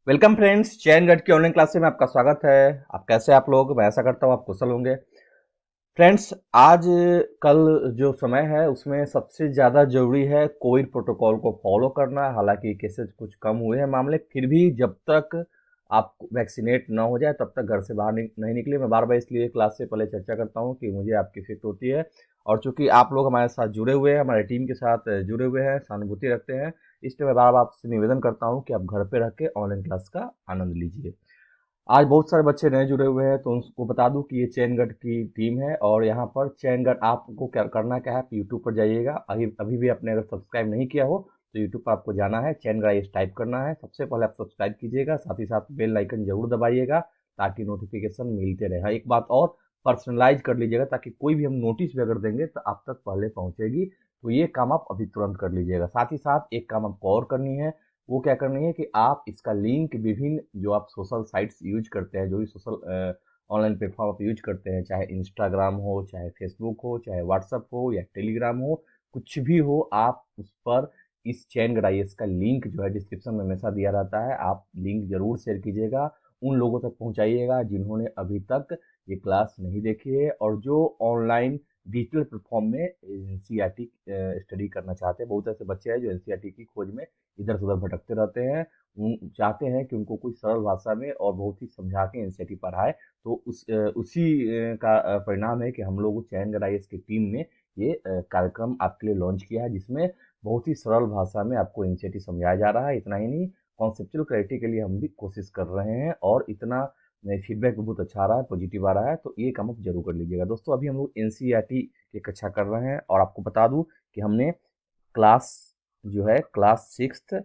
Welcome friends, चैन गढ़ की online class में आपका स्वागत है। आप कैसे आप लोग? मैं ऐसा करता हूँ आप कुशल होंगे। फ्रेंड्स, आज कल जो समय है उसमें सबसे ज़्यादा ज़रूरी है कोविड प्रोटोकॉल को फॉलो करना। हालांकि केसेस कुछ कम हुए हैं मामले, फिर भी जब तक आप वैक्सीनेट ना हो जाए तब तक घर से बाहर नहीं निकले। मैं बार बार इसलिए क्लास से पहले चर्चा करता हूँ कि मुझे आपकी फिक्र होती है, और चूंकि आप लोग हमारे साथ जुड़े हुए हैं, हमारे टीम के साथ जुड़े हुए हैं, सहानुभूति रखते हैं, इसलिए मैं बार बार आपसे निवेदन करता हूँ कि आप घर पे रह के ऑनलाइन क्लास का आनंद लीजिए। आज बहुत सारे बच्चे नए जुड़े हुए हैं, तो उनको बता दूं कि ये चैनगढ़ की टीम है, और यहाँ पर चैनगढ़ आपको क्या करना क्या है, आप यूट्यूब पर जाइएगा। अभी अभी भी आपने अगर सब्सक्राइब नहीं किया हो तो यूट्यूब पर आपको जाना है, चैनगढ़ ये टाइप करना है। सबसे पहले आप सब्सक्राइब कीजिएगा, साथ ही साथ बेल आइकन जरूर दबाइएगा ताकि नोटिफिकेशन मिलते रहे। हाँ, एक बात और, पर्सनलाइज कर लीजिएगा ताकि कोई भी हम नोटिस भी अगर देंगे तो आप तक पहले पहुंचेगी। तो ये काम आप अभी तुरंत कर लीजिएगा। साथ ही साथ एक काम आपको और करनी है, वो क्या करनी है कि आप इसका लिंक विभिन्न जो आप सोशल साइट्स यूज करते हैं, जो भी सोशल ऑनलाइन प्लेटफॉर्म आप यूज करते हैं, चाहे इंस्टाग्राम हो, चाहे फेसबुक हो, चाहे व्हाट्सअप हो या टेलीग्राम हो, कुछ भी हो, आप उस पर इस चैन गढ़ाइएस का लिंक जो है डिस्क्रिप्शन में हमेशा दिया रहता है, आप लिंक जरूर शेयर कीजिएगा, उन लोगों तक पहुंचाइएगा जिन्होंने अभी तक ये क्लास नहीं देखी है और जो ऑनलाइन डिजिटल प्लेटफॉर्म में एनसीईआरटी स्टडी करना चाहते हैं। बहुत ऐसे बच्चे हैं जो एनसीईआरटी की खोज में इधर से उधर भटकते रहते हैं। चाहते हैं कि उनको कोई सरल भाषा में और बहुत ही समझा के एनसीईआरटी पढ़ाए। तो उसी का परिणाम है कि हम लोग चयन गढ़ाइस की टीम ने ये कार्यक्रम आपके लिए लॉन्च किया है, जिसमें बहुत ही सरल भाषा में आपको एनसीईआरटी समझाया जा रहा है। इतना ही नहीं, कॉन्सेप्चुअल क्लैरिटी के लिए हम भी कोशिश कर रहे हैं, और इतना फीडबैक भी बहुत अच्छा आ रहा है, पॉजिटिव आ रहा है। तो ये काम आप जरूर कर लीजिएगा। दोस्तों, अभी हम लोग एनसीईआरटी की कक्षा कर रहे हैं, और आपको बता दूं कि हमने क्लास जो है क्लास सिक्स्थ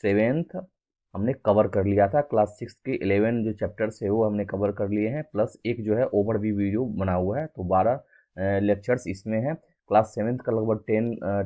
सेवेंथ हमने कवर कर लिया था। क्लास सिक्स के 11 जो चैप्टर्स है वो हमने कवर कर लिए हैं, प्लस एक जो है ओवरव्यू वीडियो बना हुआ है, तो 12 लेक्चर्स इसमें हैं। क्लास सेवेंथ का लगभग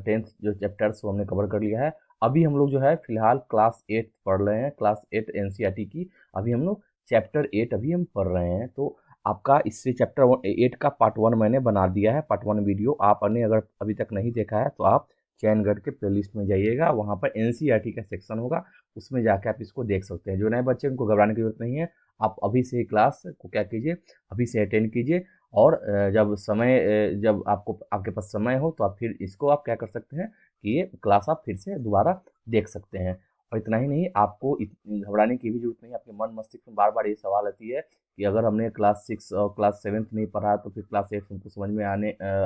टेंथ जो चैप्टर्स वो हमने कवर कर लिया है। अभी हम लोग जो है फिलहाल क्लास एट पढ़ रहे हैं, क्लास एट एनसीईआरटी की। अभी हम लोग चैप्टर एट अभी हम पढ़ रहे हैं। तो आपका इससे चैप्टर एट का पार्ट वन मैंने बना दिया है, पार्ट वन वीडियो आपने अगर अभी तक नहीं देखा है तो आप चैनगढ़ के प्लेलिस्ट में जाइएगा, वहाँ पर एनसीईआरटी का सेक्शन होगा, उसमें जाके आप इसको देख सकते हैं। जो नए बच्चे उनको घबराने की जरूरत नहीं है, आप अभी से क्लास को क्या कीजिए, अभी से अटेंड कीजिए, और जब आपको आपके पास समय हो तो आप फिर इसको आप क्या कर सकते हैं कि ये क्लास आप फिर से दोबारा देख सकते हैं। और इतना ही नहीं, आपको घबराने की भी जरूरत नहीं है। आपके मन मस्तिष्क में बार बार ये सवाल आती है कि अगर हमने क्लास सिक्स और क्लास सेवेंथ नहीं पढ़ा तो फिर क्लास एट हमको समझ में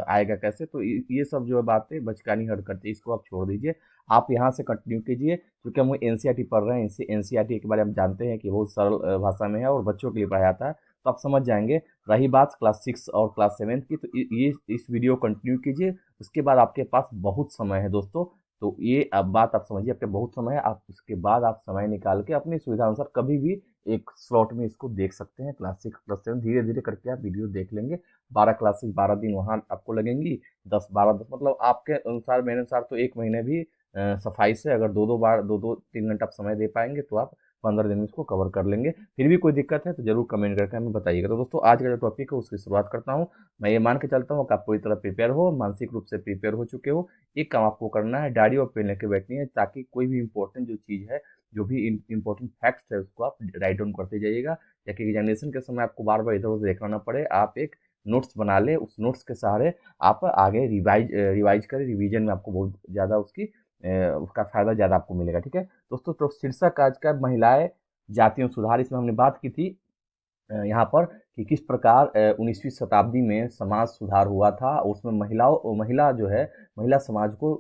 आएगा कैसे। तो ये सब जो है बातें बचकानी हरकतें, इसको आप छोड़ दीजिए, आप यहाँ से कंटिन्यू कीजिए। क्योंकि हम एनसीईआरटी पढ़ रहे हैं, एनसीईआरटी के बारे में हम जानते हैं कि बहुत सरल भाषा में है और बच्चों के लिए पढ़ाया जाता है, तो आप समझ जाएंगे। रही बात क्लास सिक्स और क्लास सेवेंथ की, तो ये इस वीडियो कंटिन्यू कीजिए। उसके बाद आपके पास बहुत समय है दोस्तों। तो ये अब बात आप समझिए, आपके बहुत समय है, आप उसके बाद आप समय निकाल के अपनी सुविधा अनुसार कभी भी एक स्लॉट में इसको देख सकते हैं। क्लास सिक्स क्लास सेवन धीरे धीरे करके आप वीडियो देख लेंगे। 12 क्लासेस 12 दिन वहाँ आपको लगेंगी, 10 12 10 मतलब आपके अनुसार, मेरे अनुसार तो एक महीने भी सफाई से, अगर दो दो बार 2 2 3 घंटा आप समय दे पाएंगे तो आप 15 दिन में इसको कवर कर लेंगे। फिर भी कोई दिक्कत है तो जरूर कमेंट करके हमें बताइएगा। तो दोस्तों, आज का जो टॉपिक है उसकी शुरुआत करता हूँ। मैं ये मान के चलता हूँ कि आप पूरी तरह प्रिपेयर हो, मानसिक रूप से प्रिपेयर हो चुके हो। एक काम आपको करना है, डायरी और पेन लेके बैठनी है, ताकि कोई भी इंपॉर्टेंट जो चीज़ है, जो भी इंपॉर्टेंट फैक्ट्स है, उसको आप राइट डाउन करते जाइएगा, ताकि एग्जामिनेशन के समय आपको बार बार इधर उधर देखना ना पड़े। आप एक नोट्स बना ले, उस नोट्स के सहारे आप आगे रिवाइज करें। रिवीजन में आपको बहुत ज़्यादा उसका फायदा ज़्यादा आपको मिलेगा। ठीक है दोस्तों, तो शीर्षक आज का महिलाएं जातियों सुधार, इसमें हमने बात की थी यहाँ पर कि किस प्रकार 19वीं शताब्दी में समाज सुधार हुआ था। उसमें महिला जो है, महिला समाज को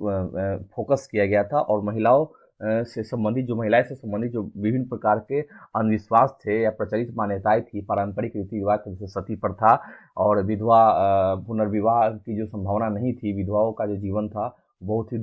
फोकस किया गया था, और महिलाएं से संबंधित जो विभिन्न प्रकार के अंधविश्वास थे या प्रचलित मान्यताएं थी, पारंपरिक रीति रिवाज जैसे सती प्रथा और विधवा पुनर्विवाह की जो संभावना नहीं थी, विधवाओं का जो जीवन था बहुत ही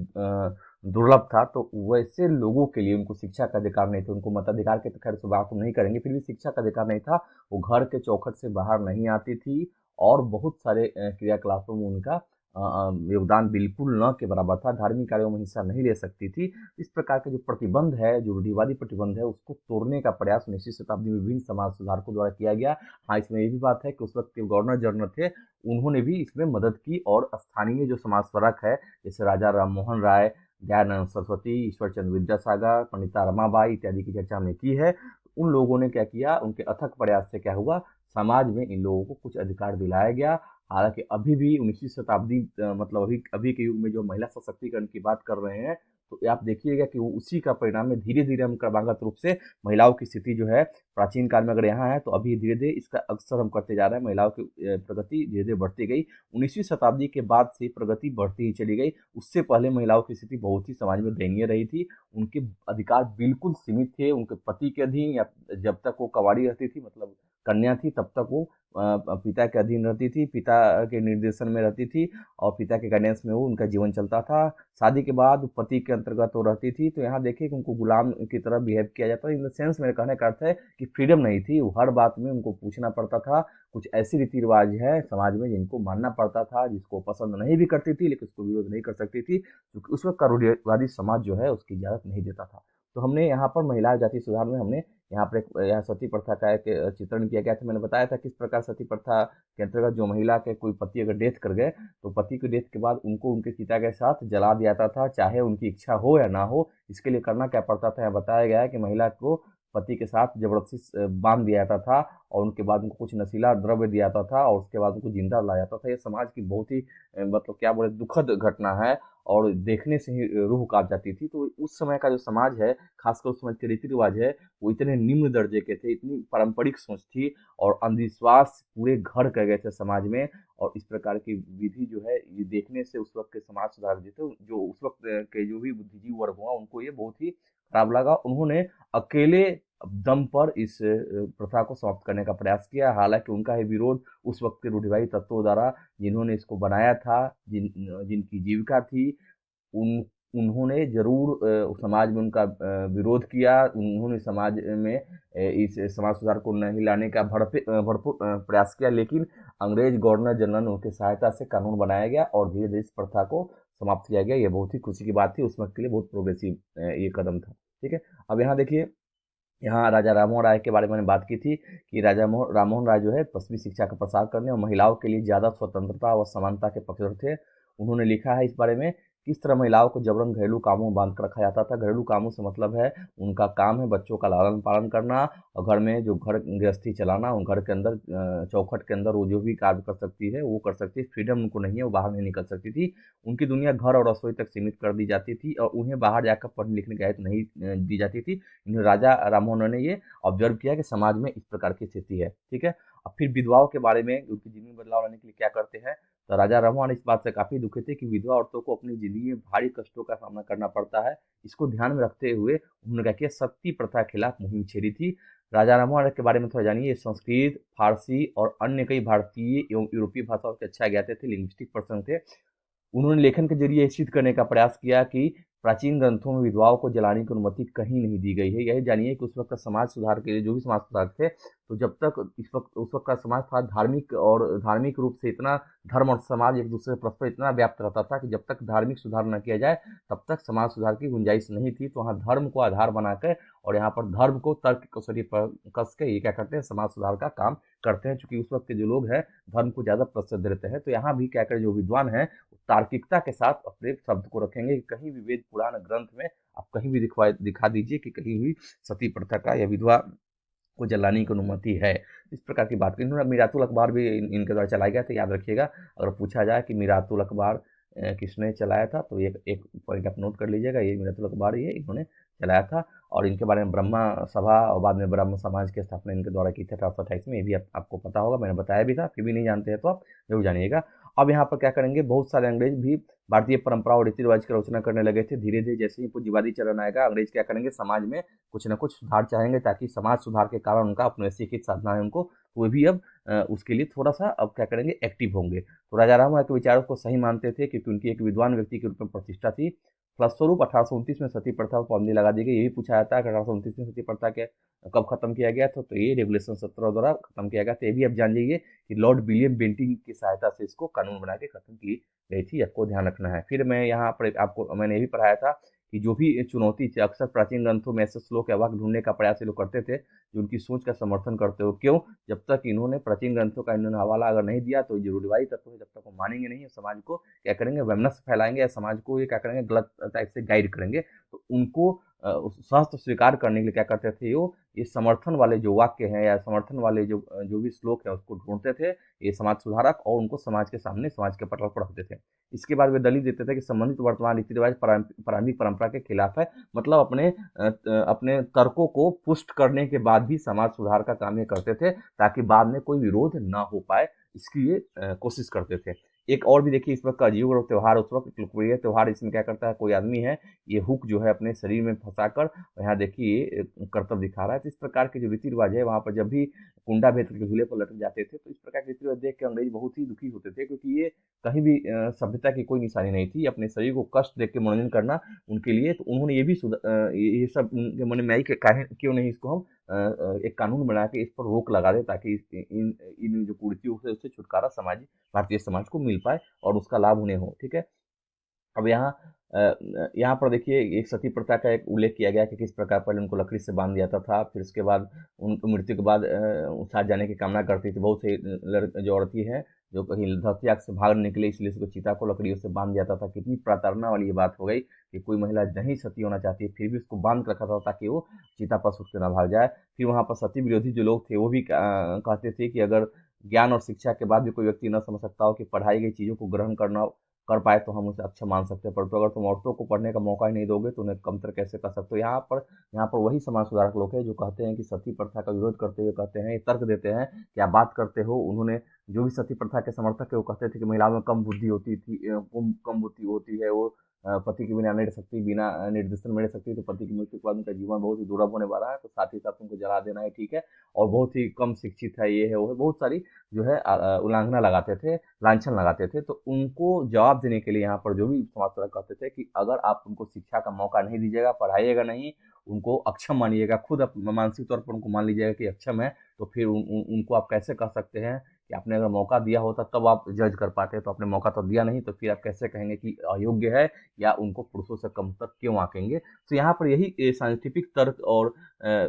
दुर्लभ था। तो वैसे लोगों के लिए उनको शिक्षा का अधिकार नहीं था, उनको मताधिकार के तो खैर से बात हम नहीं करेंगे, फिर भी शिक्षा का अधिकार नहीं था। वो घर के चौखट से बाहर नहीं आती थी, और बहुत सारे क्रियाकलापों में उनका योगदान बिल्कुल न के बराबर था। धार्मिक कार्यों में हिस्सा नहीं ले सकती थी। इस प्रकार के जो प्रतिबंध है, जो रूढ़िवादी प्रतिबंध है, उसको तोड़ने का प्रयास 19वीं शताब्दी में विभिन्न समाज सुधारकों द्वारा किया गया। हाँ, इसमें ये भी बात है कि उस वक्त के गवर्नर जनरल थे, उन्होंने भी इसमें मदद की, और स्थानीय जो समाज सुधारक है, जैसे राजा राम मोहन राय, दयानंद सरस्वती, ईश्वर चंद्र विद्यासागर, पंडिता रमाबाई इत्यादि की चर्चा हमने की है। तो उन लोगों ने क्या किया, उनके अथक प्रयास से क्या हुआ, समाज में इन लोगों को कुछ अधिकार दिलाया गया। हालांकि अभी भी 19वीं शताब्दी मतलब अभी अभी के युग में जो महिला सशक्तिकरण की बात कर रहे हैं, तो आप देखिएगा कि वो उसी का परिणाम है। धीरे धीरे हम क्रमागत रूप से महिलाओं की स्थिति जो है, प्राचीन काल में अगर यहाँ है तो अभी धीरे धीरे इसका अक्सर हम करते जा रहे हैं। महिलाओं की प्रगति धीरे धीरे बढ़ती गई। 19वीं शताब्दी के बाद से प्रगति बढ़ती ही चली गई। उससे पहले महिलाओं की स्थिति बहुत ही समाज में दयनीय रही थी। उनके अधिकार बिल्कुल सीमित थे, उनके पति के अधीन, या जब तक वो कवारी रहती थी, मतलब कन्या थी, तब तक वो पिता के अधीन रहती थी, पिता के निर्देशन में रहती थी, और पिता के गाइडेंस में वो उनका जीवन चलता था। शादी के बाद पति के अंतर्गत वो रहती थी। तो यहाँ देखिए कि उनको गुलाम की तरह बिहेव किया जाता है। इन द सेंस मेरे कहने का अर्थ है कि फ्रीडम नहीं थी, वो हर बात में उनको पूछना पड़ता था। कुछ ऐसी रीति रिवाज है समाज में जिनको मानना पड़ता था, जिसको पसंद नहीं भी करती थी लेकिन उसको विरोध नहीं कर सकती थी, क्योंकि उस वक्त का रूढ़िवादी समाज जो है उसकी इजाजत नहीं देता था। तो हमने यहाँ पर महिला जाति सुधार में हमने यहाँ पर यहाँ सती प्रथा का एक चित्रण किया गया था। मैंने बताया था किस प्रकार सती प्रथा के अंतर्गत जो महिला के कोई पति अगर डेथ कर गए, तो पति की डेथ के बाद उनको उनके चिता के साथ जला दिया जाता था, चाहे उनकी इच्छा हो या ना हो। इसके लिए करना क्या पड़ता था, यहाँ बताया गया है कि महिला को पति के साथ जबरदस्ती बांध दिया जाता था, और उनके बाद उनको कुछ नशीला द्रव्य दिया जाता था, और उसके बाद उनको जिंदा लाया जाता था। ये समाज की बहुत ही मतलब क्या बोले, दुखद घटना है, और देखने से ही रूह कांप जाती थी। तो उस समय का जो समाज है, खासकर उस समय के रीति रिवाज है, वो इतने निम्न दर्जे के थे, इतनी पारंपरिक सोच थी, और अंधविश्वास पूरे घर कर गए थे समाज में। और इस प्रकार की विधि जो है, ये देखने से उस वक्त के समाज सुधार जी थे, जो उस वक्त के जो भी बुद्धिजीवी वर्ग हुआ, उनको ये बहुत ही खराब लगा। उन्होंने अकेले दम पर इस प्रथा को समाप्त करने का प्रयास किया। हालांकि उनका ये विरोध उस वक्त के रूढ़िवादी तत्वों द्वारा, जिन्होंने इसको बनाया था, जिनकी जीविका थी, उन उन्होंने ज़रूर समाज में उनका विरोध किया। उन्होंने समाज में इस समाज सुधार को नहीं लाने का भरपूर प्रयास किया। लेकिन अंग्रेज गवर्नर जनरल उनकी सहायता से कानून बनाया गया, और धीरे धीरे इस प्रथा को समाप्त किया गया। ये बहुत ही खुशी की बात थी, उस वक्त के लिए बहुत प्रोग्रेसिव ये कदम था। ठीक है। अब यहाँ देखिए, यहाँ राजा राममोहन राय के बारे में मैंने बात की थी कि राममोहन राय जो है पश्चिमी शिक्षा का प्रसार करने और महिलाओं के लिए ज़्यादा स्वतंत्रता व समानता के पक्षधर थे। उन्होंने लिखा है इस बारे में, किस तरह महिलाओं को जबरन घरेलू कामों में बांध कर रखा जाता था। घरेलू कामों से मतलब है, उनका काम है बच्चों का लालन पालन करना, और घर में जो घर गृहस्थी चलाना। उन घर के अंदर चौखट के अंदर वो जो भी कार्य कर सकती है वो कर सकती है। फ्रीडम उनको नहीं है, वो बाहर नहीं निकल सकती थी। उनकी दुनिया घर और रसोई तक सीमित कर दी जाती थी, और उन्हें बाहर जाकर पढ़ने लिखने की इजाज़त नहीं दी जाती थी। इन्हें राजा राममोहन ने ये ऑब्जर्व किया कि समाज में इस प्रकार की स्थिति है। ठीक है। अब फिर विधवाओं के बारे में, उनकी जिंदगी में बदलाव लाने के लिए क्या करते हैं, तो राजा राममोहन इस बात से काफी दुखी थे कि विधवा औरतों को अपनी जिंदगी में भारी कष्टों का सामना करना पड़ता है। इसको ध्यान में रखते हुए उन्होंने क्या किया, सती प्रथा के खिलाफ मुहिम छेड़ी थी। राजा राममोहन के बारे में थोड़ा जानिए। ये संस्कृत, फारसी और अन्य कई भारतीय एवं यूरोपीय भाषाओं के अच्छा ज्ञाते थे, लिंग्विस्टिक पर्सन थे। उन्होंने लेखन के जरिए सिद्ध करने का प्रयास किया कि प्राचीन ग्रंथों में विधवाओं को जलाने की अनुमति कहीं नहीं दी गई है। यही जानिए कि उस वक्त का समाज सुधार के लिए जो भी समाज सुधार थे, तो जब तक उस वक्त का समाज था धार्मिक, और धार्मिक रूप से इतना धर्म और समाज एक दूसरे से परस्पर इतना व्याप्त रहता था कि जब तक धार्मिक सुधार न किया जाए तब तक समाज सुधार की गुंजाइश नहीं थी। तो वहाँ धर्म को आधार बनाकर, और यहाँ पर धर्म को तर्क को शरीर पर कस के ये क्या करते हैं, समाज सुधार का काम करते हैं। चूंकि उस वक्त के जो लोग हैं धर्म को ज़्यादा प्रसिद्ध देते हैं, तो यहाँ भी क्या करें, जो विद्वान हैं तार्किकता के साथ अपने शब्द को रखेंगे। कहीं भी वेद पुराण ग्रंथ में आप कहीं भी दिखा दीजिए कि कहीं भी सती प्रथा का या विधवा को जलाने की अनुमति है। इस प्रकार की बात इन्होंने मीरातुल अखबार भी इनके द्वारा चलाया गया था। याद रखिएगा, अगर पूछा जाए कि मीरातुल अखबार किसने चलाया था, तो ये एक पॉइंट आप नोट कर लीजिएगा, ये मीरातुल अखबार ये इन्होंने चलाया था। और इनके बारे में ब्रह्मा सभा और बाद में ब्रह्म समाज की स्थापना इनके द्वारा की थी 1828 में। ये भी आपको पता होगा, मैंने बताया भी था, फिर भी नहीं जानते हैं तो आप जरूर जानिएगा। अब यहाँ पर क्या करेंगे, बहुत सारे अंग्रेज भी भारतीय परंपरा और रीति रिवाज की आलोचना करने लगे थे। धीरे धीरे जैसे ही पूंजीवादी चलन आएगा, अंग्रेज क्या करेंगे, समाज में कुछ न कुछ सुधार चाहेंगे, ताकि समाज सुधार के कारण उनका अपने साधना है उनको, तो वे भी अब उसके लिए थोड़ा सा अब क्या करेंगे, एक्टिव होंगे। तो राजा राममोहन के विचारों को सही मानते थे, क्योंकि उनकी एक विद्वान व्यक्ति के रूप में प्रतिष्ठा थी। फलस्वरूप 1829 में सती प्रथा पर पाबंदी लगा दी गई। ये भी पूछा जाता है कि 1829 में सती प्रथा के कब खत्म किया गया था, तो ये रेगुलेशन 17 द्वारा खत्म किया गया था। ये भी अब जान लीजिए कि लॉर्ड विलियम बेंटिंग की सहायता से इसको कानून बना के खत्म की गई थी। आपको ध्यान रखना है। फिर मैं यहाँ पर आपको मैंने ये भी पढ़ाया था कि जो भी चुनौती थी, अक्सर प्राचीन ग्रंथों में ऐसे श्लोक या वाक्य ढूंढने का प्रयास ये लोग करते थे जो उनकी सोच का समर्थन करते हो। क्यों? जब तक इन्होंने प्राचीन ग्रंथों का इन्होंने हवाला अगर नहीं दिया तो ये रूढ़िवादी तत्व है, जब तक वो मानेंगे नहीं, समाज को क्या करेंगे, वैमनस्य फैलाएंगे या समाज को ये क्या करेंगे, गलत टाइप से गाइड करेंगे। तो उनको सहस्त्र स्वीकार करने के लिए क्या करते थे, वो ये समर्थन वाले जो वाक्य हैं या समर्थन वाले जो भी श्लोक है उसको ढूंढते थे ये समाज सुधारक, और उनको समाज के सामने, समाज के पटल पर रखते थे। इसके बाद वे दलील देते थे कि संबंधित वर्तमान रीति रिवाज प्रारंभिक परंपरा के खिलाफ है। मतलब अपने तर्कों को पुष्ट करने के बाद भी समाज सुधार का काम ये करते थे ताकि बाद में कोई विरोध ना हो पाए, इसकी ये कोशिश करते थे। एक और भी देखिए, इस वक्त का अजीब और त्योहार, उस वक्त लोकप्रिय त्योहार, इसमें क्या करता है, कोई आदमी है ये हुक जो है अपने शरीर में फंसाकर यहाँ देखिए करतब दिखा रहा है। तो इस प्रकार के जो रीति रिवाज है, वहाँ पर जब भी कुंडा भेद के झूले पर लटक जाते थे तो इस प्रकार के रीति रिवाज देख के अंग्रेज बहुत ही दुखी होते थे, क्योंकि ये कहीं भी सभ्यता की कोई निशानी नहीं थी। अपने शरीर को कष्ट देख के मनोरंजन करना उनके लिए, तो उन्होंने ये भी ये सब उनके मन में आई कि क्यों नहीं इसको हम एक कानून बना के इस पर रोक लगा दे, ताकि इन इन जो कुरीतियों से उससे छुटकारा समाज, भारतीय समाज को मिल पाए और उसका लाभ उन्हें हो। ठीक है। अब यहाँ पर देखिए एक सती प्रथा का एक उल्लेख किया गया कि किस प्रकार पहले उनको लकड़ी से बांध दिया था, फिर उसके बाद उनकी मृत्यु के बाद साथ जाने की कामना करती थी। बहुत से जो औरतें हैं जो कहीं धरती आग से भाग निकले, इसलिए उसको चिता को लकड़ियों से बांध दिया था। कितनी प्रताड़ना वाली ये बात हो गई कि कोई महिला नहीं सती होना चाहती फिर भी उसको बांध रखा था ताकि वो चिता पर सुट के ना भाग जाए। फिर वहाँ पर सती विरोधी जो लोग थे वो भी कहते थे कि अगर ज्ञान और शिक्षा के बाद भी कोई व्यक्ति न समझ सकता हो कि पढ़ाई गई चीज़ों को ग्रहण करना कर पाए तो हम उसे अच्छा मान सकते हैं, परंतु अगर तुम औरतों को पढ़ने का मौका ही नहीं दोगे तो उन्हें कमतर कैसे कर सकते हो। यहाँ पर वही समाज सुधारक लोग हैं जो कहते हैं कि सती प्रथा का विरोध करते हुए कहते हैं, ये तर्क देते हैं कि आप बात करते हो। उन्होंने जो भी सती प्रथा के समर्थक है वो कहते थे कि महिलाओं में कम बुद्धि होती थी, कम बुद्धि होती है, वो पति के बिना नहीं रह सकती, बिना निर्देशन में रह सकती, तो पति की मृत्यु के बाद उनका जीवन बहुत ही दुर्लभ होने वाला है, तो साथ ही साथ उनको जला देना है, ठीक है, और बहुत ही कम शिक्षित है, ये है वो है, बहुत सारी जो है उल्लंघना लगाते थे, लांछन लगाते थे। तो उनको जवाब देने के लिए यहाँ पर जो भी समाज सुधारक कहते थे कि अगर आप उनको शिक्षा का मौका नहीं दीजिएगा, पढ़ाइएगा नहीं, उनको अक्षम मानिएगा, खुद मानसिक तौर पर उनको मान लीजिएगा कि अक्षम है, तो फिर उनको आप कैसे कह सकते हैं कि आपने अगर मौका दिया होता तब आप जज कर पाते, तो आपने मौका तो दिया नहीं, तो फिर आप कैसे कहेंगे कि अयोग्य है या उनको पुरुषों से कम तक क्यों आंकेंगे। तो यहाँ पर यही साइंटिफिक तर्क और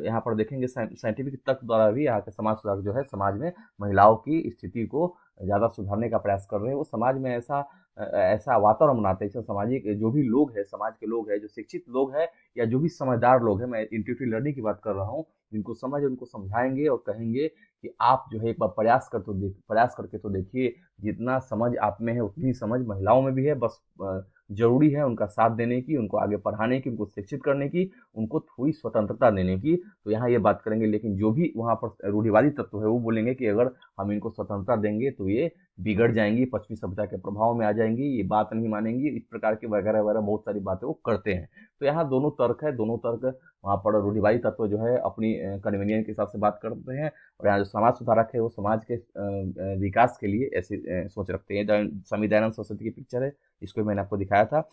यहाँ पर देखेंगे साइंटिफिक तर्क द्वारा भी यहाँ के समाज सुधारक जो है समाज में महिलाओं की स्थिति को ज़्यादा सुधारने का प्रयास कर रहे हैं। वो समाज में ऐसा वातावरण बनाते हैं, इसमें सामाजिक जो भी लोग हैं, समाज के लोग हैं, जो शिक्षित लोग हैं या जो भी समझदार लोग हैं, मैं इंट्यूटिव लर्निंग की बात कर रहा हूँ, जिनको समझ है उनको समझाएंगे और कहेंगे कि आप जो है एक बार प्रयास करके तो देखिए, जितना समझ आप में है उतनी समझ महिलाओं में भी है। बस जरूरी है उनका साथ देने की, उनको आगे पढ़ाने की, उनको शिक्षित करने की, उनको थोड़ी स्वतंत्रता देने की। तो यहाँ ये बात करेंगे, लेकिन जो भी वहाँ पर रूढ़िवादी तत्व है वो बोलेंगे कि अगर हम इनको स्वतंत्रता देंगे तो ये बिगड़ जाएंगी, पश्चिमी सभ्यता के प्रभाव में आ जाएंगी, ये बात नहीं मानेंगी, इस प्रकार की वगैरह वगैरह बहुत सारी बातें वो करते हैं। तो यहाँ दोनों तर्क है, दोनों तर्क वहाँ पर रूढ़िवादी तत्व जो है अपनी कन्वीनियंस के हिसाब से बात करते हैं, और यहाँ जो समाज सुधारक है वो समाज के विकास के लिए ऐसी सोच रखते हैं। स्वामी दयानंद सरस्वती की पिक्चर है, इसको मैंने आपको दिखाया था।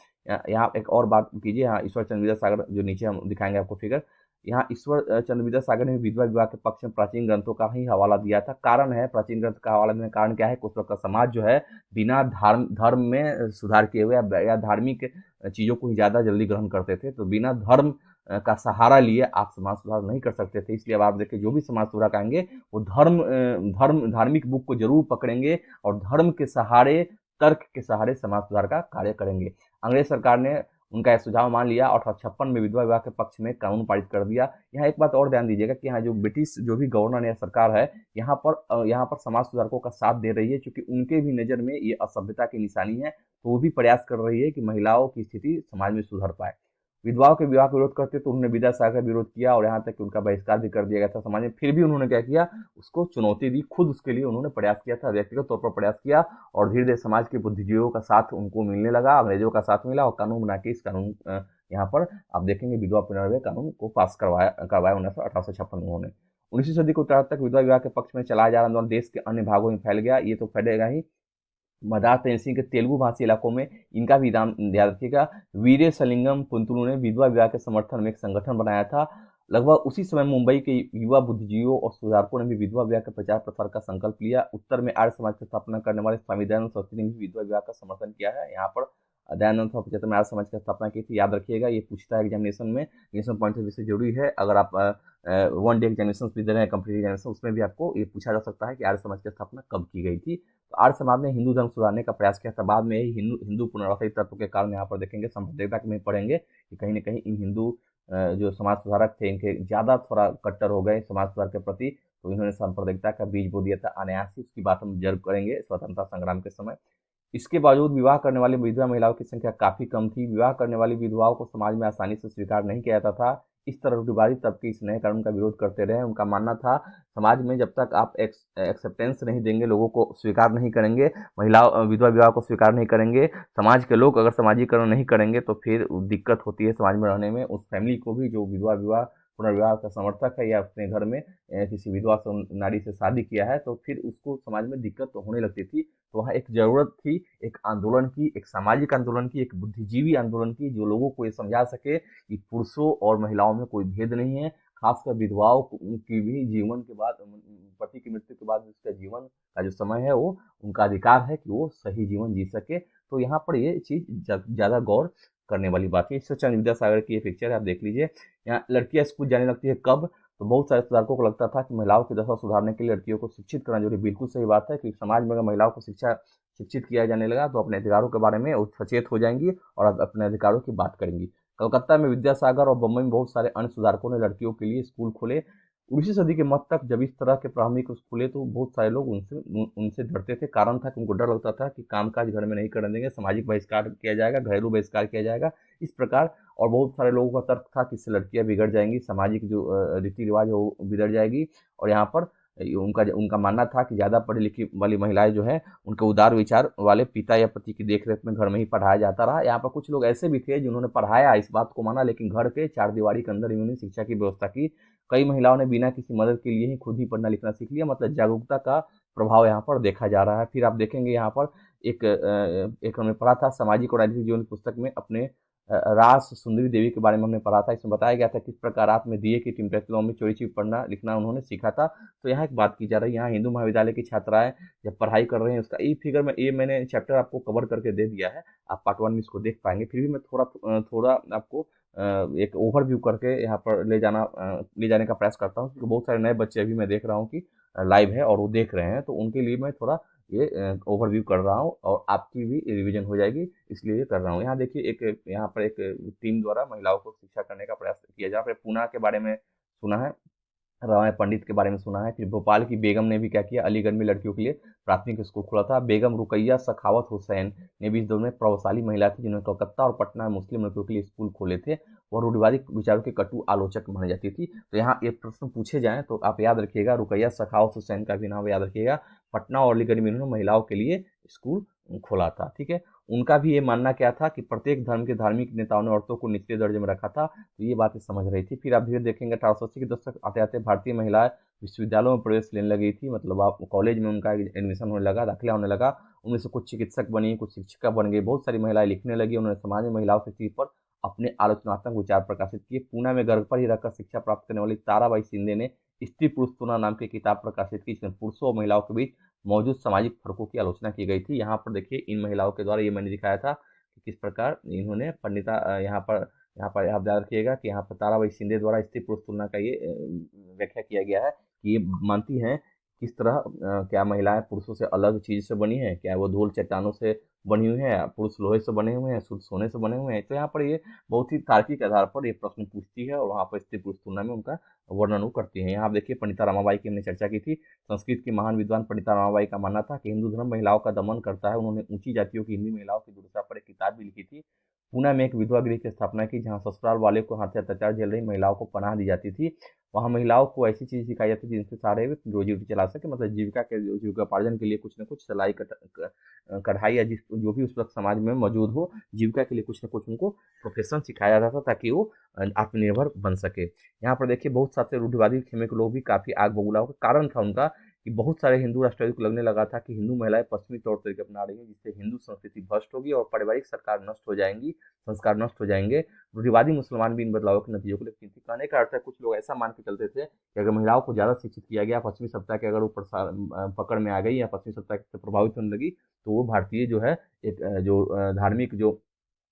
यहाँ एक और बात कीजिए, यहाँ ईश्वर चंद्र विद्यासागर जो नीचे हम दिखाएंगे आपको फिगर, यहाँ ईश्वर चंद्र विद्यासागर ने विधवा विवाह के पक्ष में प्राचीन ग्रंथों का ही हवाला दिया था। कारण है, प्राचीन ग्रंथ का हवाला देने का कारण क्या है, उस वक्त का समाज जो है बिना धर्म में सुधार किए हुए या धार्मिक चीज़ों को ही ज़्यादा जल्दी ग्रहण करते थे। तो बिना धर्म का सहारा लिए आप समाज सुधार नहीं कर सकते थे। इसलिए अब आप देखिए जो भी समाज सुधारक आएंगे वो धार्मिक बुक को जरूर पकड़ेंगे और धर्म के सहारे, तर्क के सहारे समाज सुधार का कार्य करेंगे। अंग्रेज सरकार ने उनका यह सुझाव मान लिया और 1856 में विधवा विवाह के पक्ष में कानून पारित कर दिया। यहाँ एक बात और ध्यान दीजिएगा कि यहाँ जो ब्रिटिश जो भी गवर्नर या सरकार है, यहाँ पर समाज सुधारकों का साथ दे रही है, क्योंकि उनके भी नज़र में ये असभ्यता की निशानी है। तो वो भी प्रयास कर रही है कि महिलाओं की स्थिति समाज में सुधर पाए। विधवाओं के विवाह का विरोध करते तो उन्होंने विद्यासागर का विरोध किया और यहाँ तक कि उनका बहिष्कार भी कर दिया गया था समाज में। फिर भी उन्होंने क्या किया, उसको चुनौती दी, खुद उसके लिए उन्होंने प्रयास किया था, व्यक्तिगत तौर पर प्रयास किया, और धीरे धीरे समाज के बुद्धिजीवियों का साथ उनको मिलने लगा, अंग्रेजों का साथ मिला और कानून बना के इस कानून यहाँ पर आप देखेंगे विधवा पुनर्विवाह कानून को पास करवाया 1856 में उन्होंने। 19वीं सदी को उत्तरार्ध तक विधवा विवाह के पक्ष में चलाया जा रहा आंदोलन देश के अन्य भागों में फैल गया। ये तो फैलेगा ही, मद्रास प्रेसिडेंसी के तेलुगु भाषी इलाकों में इनका भी ध्यान रखिएगा। वीरे सलिंगम पुंतुलु ने विधवा विवाह के समर्थन में एक संगठन बनाया था। लगभग उसी समय मुंबई के युवा बुद्धिजीवियों और सुधारकों ने भी विधवा विवाह के प्रचार प्रसार का संकल्प लिया। उत्तर में आर्य समाज की स्थापना करने वाले स्वामी दयानंद सरस्वती ने भी विधवा विवाह का समर्थन किया है। यहाँ पर दयानंद सरस्वती में आर्य समाज की स्थापना की थी। याद रखिएगा, ये पूछता है एग्जामिनेशन में, एग्जामिनेशन पॉइंट ऑफ व्यू से जरूरी है। अगर आप वन डे एग्जामिनेशन भी दे रहे हैं, कंप्लीट एग्जामिनेशन, उसमें भी आपको ये पूछा जा सकता है कि आर्य समाज की स्थापना कब की गई थी। तो आर्य समाज ने हिंदू धर्म सुधारने का प्रयास किया था। बाद में ही हिंदू पुनर्वासित तत्व के कारण यहाँ पर देखेंगे, सांप्रदायिकता में पढ़ेंगे कि कहीं ना कहीं इन हिंदू जो समाज सुधारक थे, इनके ज़्यादा थोड़ा कट्टर हो गए समाज सुधार के प्रति, तो इन्होंने सांप्रदायिकता का बीज बो दिया था अनायास ही। उसकी बात हम जरूर करेंगे स्वतंत्रता संग्राम के समय। इसके बावजूद विवाह करने वाली विधवा महिलाओं की संख्या काफी कम थी। विवाह करने वाली विधवाओं को समाज में आसानी से स्वीकार नहीं किया जाता था। इस तरह रूढ़िवादी तबके इस नए कानून का विरोध करते रहे। उनका मानना था समाज में जब तक आप एक्सेप्टेंस नहीं देंगे, लोगों को स्वीकार नहीं करेंगे, महिला विधवा विवाह को स्वीकार नहीं करेंगे, समाज के लोग अगर समाजीकरण नहीं करेंगे तो फिर दिक्कत होती है समाज में रहने में। उस फैमिली को भी जो विधवा विवाह पुनर्विवाह का समर्थक है या अपने घर में किसी विधवा नारी से शादी किया है, तो फिर उसको समाज में दिक्कत तो होने लगती थी। तो वहाँ एक ज़रूरत थी, एक आंदोलन की, एक सामाजिक आंदोलन की, एक बुद्धिजीवी आंदोलन की, जो लोगों को ये समझा सके कि पुरुषों और महिलाओं में कोई भेद नहीं है। खासकर विधवाओं की भी जीवन के बाद, पति की मृत्यु के बाद उसका जीवन का जो समय है, वो उनका अधिकार है कि वो सही जीवन जी सके। तो यहाँ पर ये चीज़ ज़्यादा गौर करने वाली बात है। ईश्वरचंद्र विद्यासागर की ये पिक्चर है, आप देख लीजिए। यहाँ लड़कियां स्कूल जाने लगती है कब? तो बहुत सारे सुधारकों को लगता था कि महिलाओं की दशा सुधारने के लिए लड़कियों को शिक्षित करना जरूरी। बिल्कुल सही बात है कि समाज में अगर महिलाओं को शिक्षित किया जाने लगा तो अपने अधिकारों के बारे में सचेत हो जाएंगी और अपने अधिकारों की बात करेंगी। कलकत्ता में विद्यासागर और बम्बई में बहुत सारे अन्य सुधारकों ने लड़कियों के लिए स्कूल खोले। 19वीं सदी के मध्य तक जब इस तरह के प्रारंभिक स्कूल खुले तो बहुत सारे लोग उनसे डरते थे। कारण था कि उनको डर लगता था कि कामकाज घर में नहीं करने देंगे, सामाजिक बहिष्कार किया जाएगा, घरेलू बहिष्कार किया जाएगा, इस प्रकार। और बहुत सारे लोगों का तर्क था कि इससे लड़कियां बिगड़ जाएंगी, सामाजिक जो रीति रिवाज है वो बिगड़ जाएगी। और यहाँ पर उनका उनका मानना था कि ज़्यादा पढ़ी लिखी वाली महिलाएं जो है, उनके उदार विचार वाले पिता या पति की देखरेख में घर में ही पढ़ाया जाता रहा। यहाँ पर कुछ लोग ऐसे भी थे जिन्होंने पढ़ाया, इस बात को माना, लेकिन घर के चार दीवारी के अंदर इन्होंने शिक्षा की व्यवस्था की। कई महिलाओं ने बिना किसी मदद के लिए ही खुद ही पढ़ना लिखना सीख लिया। मतलब जागरूकता का प्रभाव यहाँ पर देखा जा रहा है। फिर आप देखेंगे यहाँ पर एक हमने पढ़ा था सामाजिक और राजनीतिक जीवन की पुस्तक में, अपने रास सुंदरी देवी के बारे में हमने पढ़ा था। इसमें बताया गया था किस प्रकार रात में दिए की टेम्परेचर में चोरी छिप पढ़ना लिखना उन्होंने सीखा था। तो यहाँ एक बात की जा रही है, यहाँ हिंदू महाविद्यालय की छात्राएं जब पढ़ाई कर रहे हैं, उसका ई फिगर में ये मैंने चैप्टर आपको कवर करके दे दिया है, आप पार्ट 1 में इसको देख पाएंगे। फिर भी मैं थोड़ा आपको एक ओवरव्यू करके यहाँ पर ले जाने का प्रयास करता हूँ, क्योंकि बहुत सारे नए बच्चे अभी मैं देख रहा हूँ कि लाइव है और वो देख रहे हैं, तो उनके लिए मैं थोड़ा ये ओवरव्यू कर रहा हूँ और आपकी भी रिवीजन हो जाएगी, इसलिए ये कर रहा हूँ। यहाँ देखिए, यहाँ पर एक टीम द्वारा महिलाओं को शिक्षा करने का प्रयास किया जा रहा है। पूना के बारे में सुना है, रामायण पंडित के बारे में सुना है। फिर भोपाल की बेगम ने भी क्या किया, अलीगढ़ में लड़कियों के लिए प्राथमिक स्कूल खोला था। बेगम रुकैया सखावत हुसैन ने भी इस दौर में प्रभावशाली महिला थी, जिन्होंने कलकत्ता और पटना में मुस्लिम लड़कियों के लिए स्कूल खोले थे। वह रूढ़िवादी विचारों की कटु आलोचक मानी जाती थी। तो यहाँ ये प्रश्न पूछे जाएं तो आप याद रखिएगा, रुकैया सखावत हुसैन का भी नाम याद रखिएगा। पटना और अलीगढ़ में उन्होंने महिलाओं के लिए स्कूल खोला था। ठीक है, उनका भी ये मानना क्या था कि प्रत्येक धर्म के धार्मिक नेताओं ने औरतों को निचले दर्जे में रखा था, तो ये बातें समझ रही थी। फिर आप धीरे देखेंगे 1880 के दशक आते आते भारतीय महिलाएं विश्वविद्यालयों में प्रवेश लेने लगी थी। मतलब आप कॉलेज में उनका एडमिशन होने लगा, दाखिला होने लगा। उनमें से कुछ चिकित्सक बनी, कुछ शिक्षिका बन गई, बहुत सारी महिलाएं लिखने लगी। उन्होंने समाज में महिलाओं की स्थिति पर अपने आलोचनात्मक विचार प्रकाशित किए। पूना में घर पर ही रहकर शिक्षा प्राप्त करने वाली ताराबाई शिंदे ने स्त्री पुरुष तुलना नाम की किताब प्रकाशित की, जिसमें पुरुषों और महिलाओं के बीच मौजूद सामाजिक फर्कों की आलोचना की गई थी। यहाँ पर देखिए, इन महिलाओं के द्वारा ये मैंने दिखाया था कि किस प्रकार इन्होंने पंडिता यहाँ पर आप याद रखिएगा कि यहाँ पर ताराबाई शिंदे द्वारा स्त्री पुरुष तुलना का ये व्याख्या किया गया है कि ये मानती हैं किस तरह क्या महिलाएं पुरुषों से अलग चीज से बनी हैं, क्या वो धूल चट्टानों से बनी हुई हैं, पुरुष लोहे से बने हुए हैं, शुद्ध सोने से बने हुए हैं। तो यहाँ पर ये बहुत ही तार्किक आधार पर ये प्रश्न पूछती है और वहाँ पर स्त्री पुरुष तुलना में उनका वर्णन वो करती है। यहाँ आप देखिए, पंडिता रमाबाई की हमने चर्चा की थी। संस्कृत की महान विद्वान पंडिता रमाबाई का मानना था कि हिंदू धर्म महिलाओं का दमन करता है। उन्होंने ऊंची जातियों की हिंदी महिलाओं की दुर्दशा पर एक किताब भी लिखी थी। पूना में एक विधवा गृह की स्थापना की, जहाँ ससुराल वाले को हाथ से अत्याचार झेल रही महिलाओं को पनाह दी जाती थी। वहाँ महिलाओं को ऐसी चीज़ सिखाई जाती थी जिनसे सारे रोजी रोटी चला सके। मतलब जीविकापार्जन के लिए कुछ न कुछ सिलाई कढ़ाई या जो भी उस वक्त समाज में मौजूद हो, जीविका के लिए कुछ न कुछ उनको प्रोफेशन सिखाया जाता था ताकि वो आत्मनिर्भर बन सके। यहाँ पर देखिए, बहुत सारे रूढ़िवादी खेमे के लोग भी काफ़ी आग बबूला होकर, कारण था उनका कि बहुत सारे हिंदू राष्ट्रवादी को लगने लगा था कि हिंदू महिलाएं पश्चिमी तौर तरीके अपना रही हैं, जिससे हिंदू संस्कृति भ्रष्ट होगी और पारिवारिक सरकार नष्ट हो जाएंगी, संस्कार नष्ट हो जाएंगे। रूढ़िवादी मुसलमान भी इन बदलावों के नतीजों को लेकर चिंतित। कहने का अर्थ है, कुछ लोग ऐसा मान के चलते थे कि अगर महिलाओं को ज़्यादा शिक्षित किया गया, पश्चिमी सत्ता के अगर वो पकड़ में आ गई या पश्चिमी सत्ता से प्रभावित होने लगी, तो वो भारतीय जो है एक जो धार्मिक जो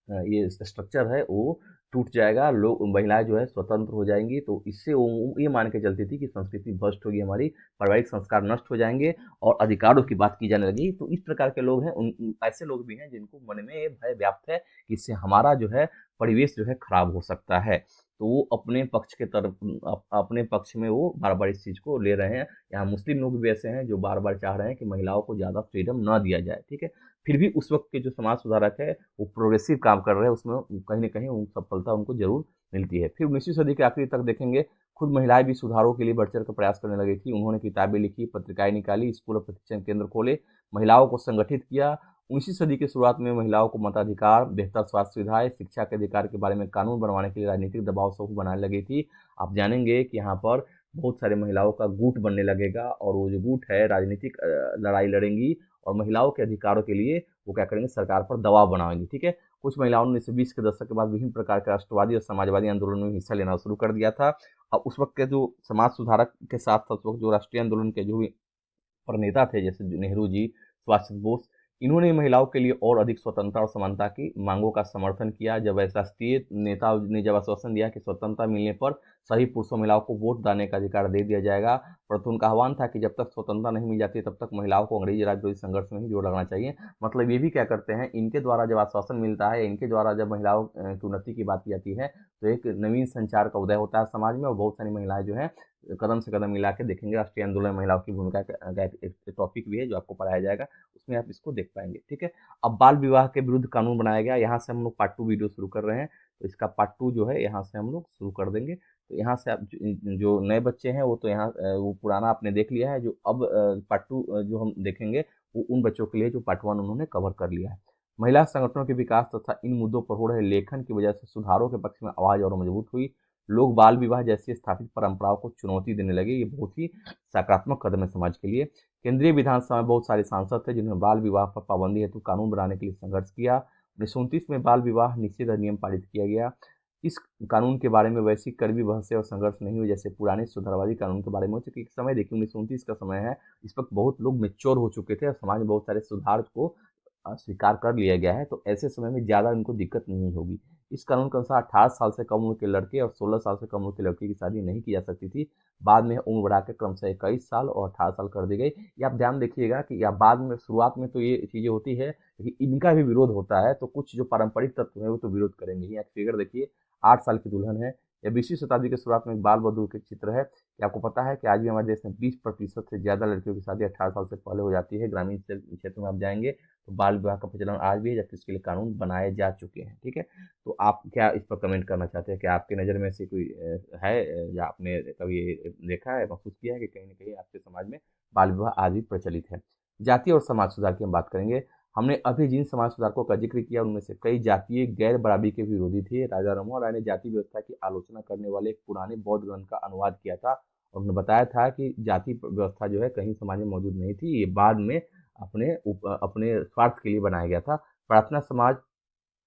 ये स्ट्रक्चर है वो टूट जाएगा, लोग महिलाएं जो है स्वतंत्र हो जाएंगी। तो इससे वो ये मान के चलती थी कि संस्कृति भ्रष्ट होगी, हमारी पारिवारिक संस्कार नष्ट हो जाएंगे और अधिकारों की बात की जाने लगी। तो इस प्रकार के लोग हैं, ऐसे लोग भी हैं जिनको मन में ये भय व्याप्त है कि इससे हमारा जो है परिवेश जो है खराब हो सकता है। तो वो अपने पक्ष के तरफ अपने पक्ष में वो बार बार इस चीज़ को ले रहे हैं। यहाँ मुस्लिम लोग भी ऐसे हैं जो बार बार चाह रहे हैं कि महिलाओं को ज़्यादा फ्रीडम न दिया जाए, ठीक है। फिर भी उस वक्त के जो समाज सुधारक है वो प्रोग्रेसिव काम कर रहे हैं, उसमें कहीं ना कहीं सफलता उनको जरूर मिलती है। फिर 19वीं सदी के आखिरी तक देखेंगे, खुद महिलाएं भी सुधारों के लिए बढ़ चढ़ कर प्रयास करने लगी थी। उन्होंने किताबें लिखी, पत्रिकाएं निकाली, स्कूल और प्रशिक्षण केंद्र खोले, महिलाओं को संगठित किया। 19वीं सदी की शुरुआत में महिलाओं को मताधिकार, बेहतर स्वास्थ्य सुविधाएं, शिक्षा के अधिकार के बारे में कानून बनवाने के लिए राजनीतिक दबाव समूह बनाने लगी थी। आप जानेंगे कि यहाँ पर बहुत सारे महिलाओं का गुट बनने लगेगा और वो जो गुट है राजनीतिक लड़ाई लड़ेंगी और महिलाओं के अधिकारों के लिए वो क्या करेंगे, सरकार पर दबाव बनाएंगे, ठीक है। कुछ महिलाओं ने 1920 के दशक के बाद विभिन्न प्रकार के राष्ट्रवादी और समाजवादी आंदोलन में हिस्सा लेना शुरू कर दिया था। अब उस वक्त के जो समाज सुधारक के साथ साथ उस वक्त जो राष्ट्रीय आंदोलन के जो भी प्रणेता थे, जैसे नेहरू जी, सुभाष चंद्र बोस, इन्होंने महिलाओं के लिए और अधिक स्वतंत्रता और समानता की मांगों का समर्थन किया। जब राष्ट्रीय नेताओं ने जब आश्वासन दिया कि स्वतंत्रता मिलने पर सभी पुरुषों महिलाओं को वोट देने का अधिकार दे दिया जाएगा, परंतु उनका आह्वान था कि जब तक स्वतंत्रता नहीं मिल जाती तब तक महिलाओं को अंग्रेजी राज विरोधी संघर्ष में ही जोड़ लगना चाहिए। मतलब ये भी क्या करते हैं, इनके द्वारा जब आश्वासन मिलता है, इनके द्वारा जब महिलाओं की उन्नति की बात की जाती है, तो एक नवीन संचार का उदय होता है समाज में और बहुत सारी महिलाएं जो है कदम से कदम मिला के देखेंगे। राष्ट्रीय आंदोलन महिलाओं की भूमिका का एक टॉपिक भी है जो आपको पढ़ाया जाएगा, उसमें आप इसको देख पाएंगे, ठीक है। अब बाल विवाह के विरुद्ध कानून बनाया गया। यहाँ से हम लोग पार्ट 2 वीडियो शुरू कर रहे हैं, तो इसका पार्ट 2 जो है यहाँ से हम लोग शुरू कर देंगे। तो यहाँ से आप जो नए बच्चे हैं वो तो यहाँ वो पुराना आपने देख लिया है, जो अब पार्ट 2 जो हम देखेंगे वो उन बच्चों के लिए जो पार्ट 1 उन्होंने कवर कर लिया है। महिला संगठनों के विकास तथा इन मुद्दों पर हो रहे लेखन की वजह से सुधारों के पक्ष में आवाज और मजबूत हुई। लोग बाल विवाह जैसी स्थापित परंपराओं को चुनौती देने लगे। ये बहुत ही सकारात्मक कदम है समाज के लिए। केंद्रीय विधानसभा में बहुत सारे सांसद थे जिन्होंने बाल विवाह पर पाबंदी हेतु कानून बनाने के लिए संघर्ष किया। 1929 में बाल विवाह निषेध अधिनियम पारित किया गया। इस कानून के बारे में वैसी कड़वी बहसें और संघर्ष नहीं हुए जैसे पुराने सुधारवादी कानून के बारे में हो चुकी। समय देखिए 1929 का समय है, इस वक्त बहुत लोग मेच्योर हो चुके थे और समाज में बहुत सारे सुधार को स्वीकार कर लिया गया है, तो ऐसे समय में ज़्यादा इनको दिक्कत नहीं होगी। इस कानून के अनुसार 18 साल से कम उम्र के लड़के और 16 साल से कम उम्र की लड़की की शादी नहीं की जा सकती थी। बाद में उम्र बढ़ाकर क्रमशः 21 साल और 18 साल कर दी गई। ये आप ध्यान देखिएगा कि या बाद में शुरुआत में तो ये चीज़ें होती है, लेकिन इनका भी विरोध होता है, तो कुछ जो पारंपरिक तत्व है वो तो विरोध करेंगे ही। फिगर देखिए, 8 साल की दुल्हन है। यह 20वीं शताब्दी की शुरुआत में एक बाल वधू के चित्र है कि आपको पता है कि आज भी हमारे देश में 20% से ज़्यादा लड़कियों की शादी 18 साल से पहले हो जाती है। ग्रामीण क्षेत्र में आप जाएंगे तो बाल विवाह का प्रचलन आज भी है, जबकि इसके लिए कानून बनाए जा चुके हैं, ठीक है। तो आप क्या इस पर कमेंट करना चाहते हैं कि आपकी नज़र में से कोई है या आपने कभी देखा है, महसूस किया है कि कहीं ना कहीं आपके समाज में बाल विवाह आज भी प्रचलित है। जातीय और समाज सुधार की हम बात करेंगे। हमने अभी जिन समाज सुधारकों का जिक्र किया उनमें से कई जातीय गैर बराबरी के विरोधी थे। राजा राममोहन राय ने जाति व्यवस्था की आलोचना करने वाले एक पुराने बौद्ध ग्रंथ का अनुवाद किया था और उन्होंने बताया था कि जाति व्यवस्था जो है कहीं समाज में मौजूद नहीं थी, ये बाद में अपने स्वार्थ के लिए बनाया गया था। प्रार्थना समाज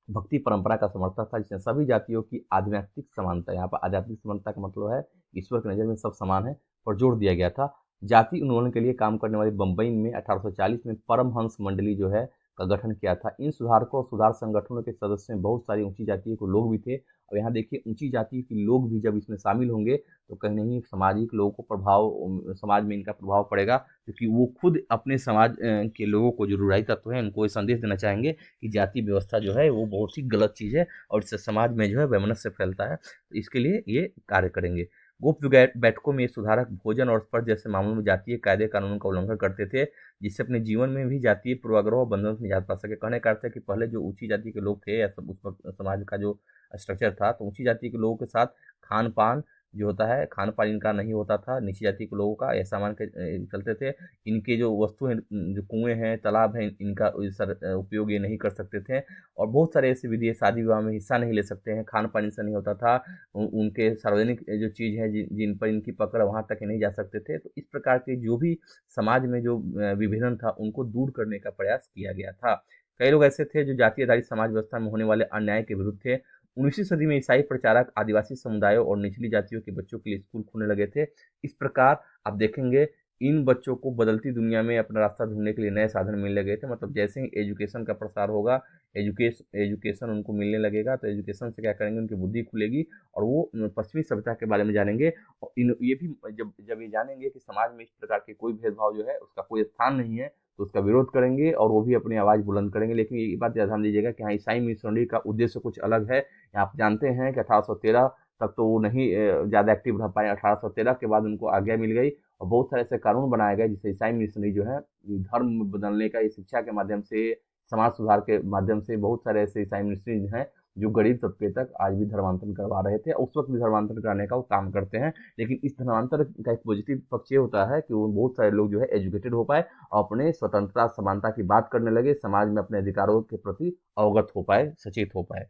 भक्ति परंपरा का समर्थक था जिसने सभी जातियों की आध्यात्मिक समानता, यहाँ पर आध्यात्मिक समानता का मतलब है ईश्वर की नज़र में सब समान है, पर जोर दिया गया था। जाति उन्मूलन के लिए काम करने वाली बम्बई में 1840 में परमहंस मंडली जो है का गठन किया था। इन सुधारकों और सुधार संगठनों के सदस्यों में बहुत सारी ऊंची जाति के लोग भी थे। और यहाँ देखिए, ऊंची जाति के लोग भी जब इसमें शामिल होंगे तो कहीं ना कहीं सामाजिक लोगों को समाज में इनका प्रभाव पड़ेगा, क्योंकि वो खुद अपने समाज के लोगों को जो रुराई तत्व है उनको ये संदेश देना चाहेंगे कि जाति व्यवस्था जो है वो बहुत ही गलत चीज़ है और इससे समाज में जो है वैमनस्य फैलता है, तो इसके लिए ये कार्य करेंगे। गुप्त बैठकों में ये सुधारक भोजन और स्पर्श जैसे मामलों में जातीय कायदे कानूनों का उल्लंघन करते थे, जिससे अपने जीवन में भी जातीय पूर्वाग्रह और बंधन से निजात पा सके। कहने का अर्थ है कि पहले जो ऊंची जाति के लोग थे या सब उस वक्त समाज का जो स्ट्रक्चर था, तो ऊंची जाति के लोगों के साथ खान पान जो होता है, खान पान इनका नहीं होता था। नीची जाति के लोगों का ऐसा मान के चलते थे। इनके जो वस्तु हैं, जो कुएं हैं, तालाब हैं, इनका उपयोग ये नहीं कर सकते थे। और बहुत सारे ऐसी विधि है, शादी विवाह में हिस्सा नहीं ले सकते हैं, खान पान इनसे नहीं होता था। उनके सार्वजनिक जो चीज़ है जिन पर इनकी पकड़ वहाँ तक ही नहीं जा सकते थे। तो इस प्रकार के जो भी समाज में जो विभेदन था उनको दूर करने का प्रयास किया गया था। कई लोग ऐसे थे जो जाति आधारित समाज व्यवस्था में होने वाले अन्याय के विरुद्ध थे। 19वीं सदी में ईसाई प्रचारक आदिवासी समुदायों और निचली जातियों के बच्चों के लिए स्कूल खुलने लगे थे। इस प्रकार आप देखेंगे इन बच्चों को बदलती दुनिया में अपना रास्ता ढूंढने के लिए नए साधन मिलने लगे थे। मतलब जैसे ही एजुकेशन का प्रसार होगा, एजुकेशन उनको मिलने लगेगा, तो एजुकेशन से क्या करेंगे, उनकी बुद्धि खुलेगी और वो पश्चिमी सभ्यता के बारे में जानेंगे। और ये भी जब जब ये जानेंगे कि समाज में इस प्रकार के कोई भेदभाव जो है उसका कोई स्थान नहीं है, तो उसका विरोध करेंगे और वो भी अपनी आवाज़ बुलंद करेंगे। लेकिन ये बात ध्यान दीजिएगा कि हाँ, ईसाई मिशनरी का उद्देश्य कुछ अलग है। आप जानते हैं कि 1813 तक तो वो नहीं ज़्यादा एक्टिव रह पाए। 1813 के बाद उनको आज्ञा मिल गई और बहुत सारे ऐसे कानून बनाए गए जिससे ईसाई मिशनरी जो है धर्म बदलने का, ये शिक्षा के माध्यम से, समाज सुधार के माध्यम से बहुत सारे ऐसे ईसाई मिशनरी हैं जो गरीब तबके तक आज भी धर्मांतरण करवा रहे थे। उस वक्त भी धर्मांतरण कराने का वो काम करते हैं। लेकिन इस धर्मांतर का एक पॉजिटिव पक्ष ये होता है कि वो बहुत सारे लोग जो है एजुकेटेड हो पाए और अपने स्वतंत्रता समानता की बात करने लगे, समाज में अपने अधिकारों के प्रति अवगत हो पाए, सचेत हो पाए।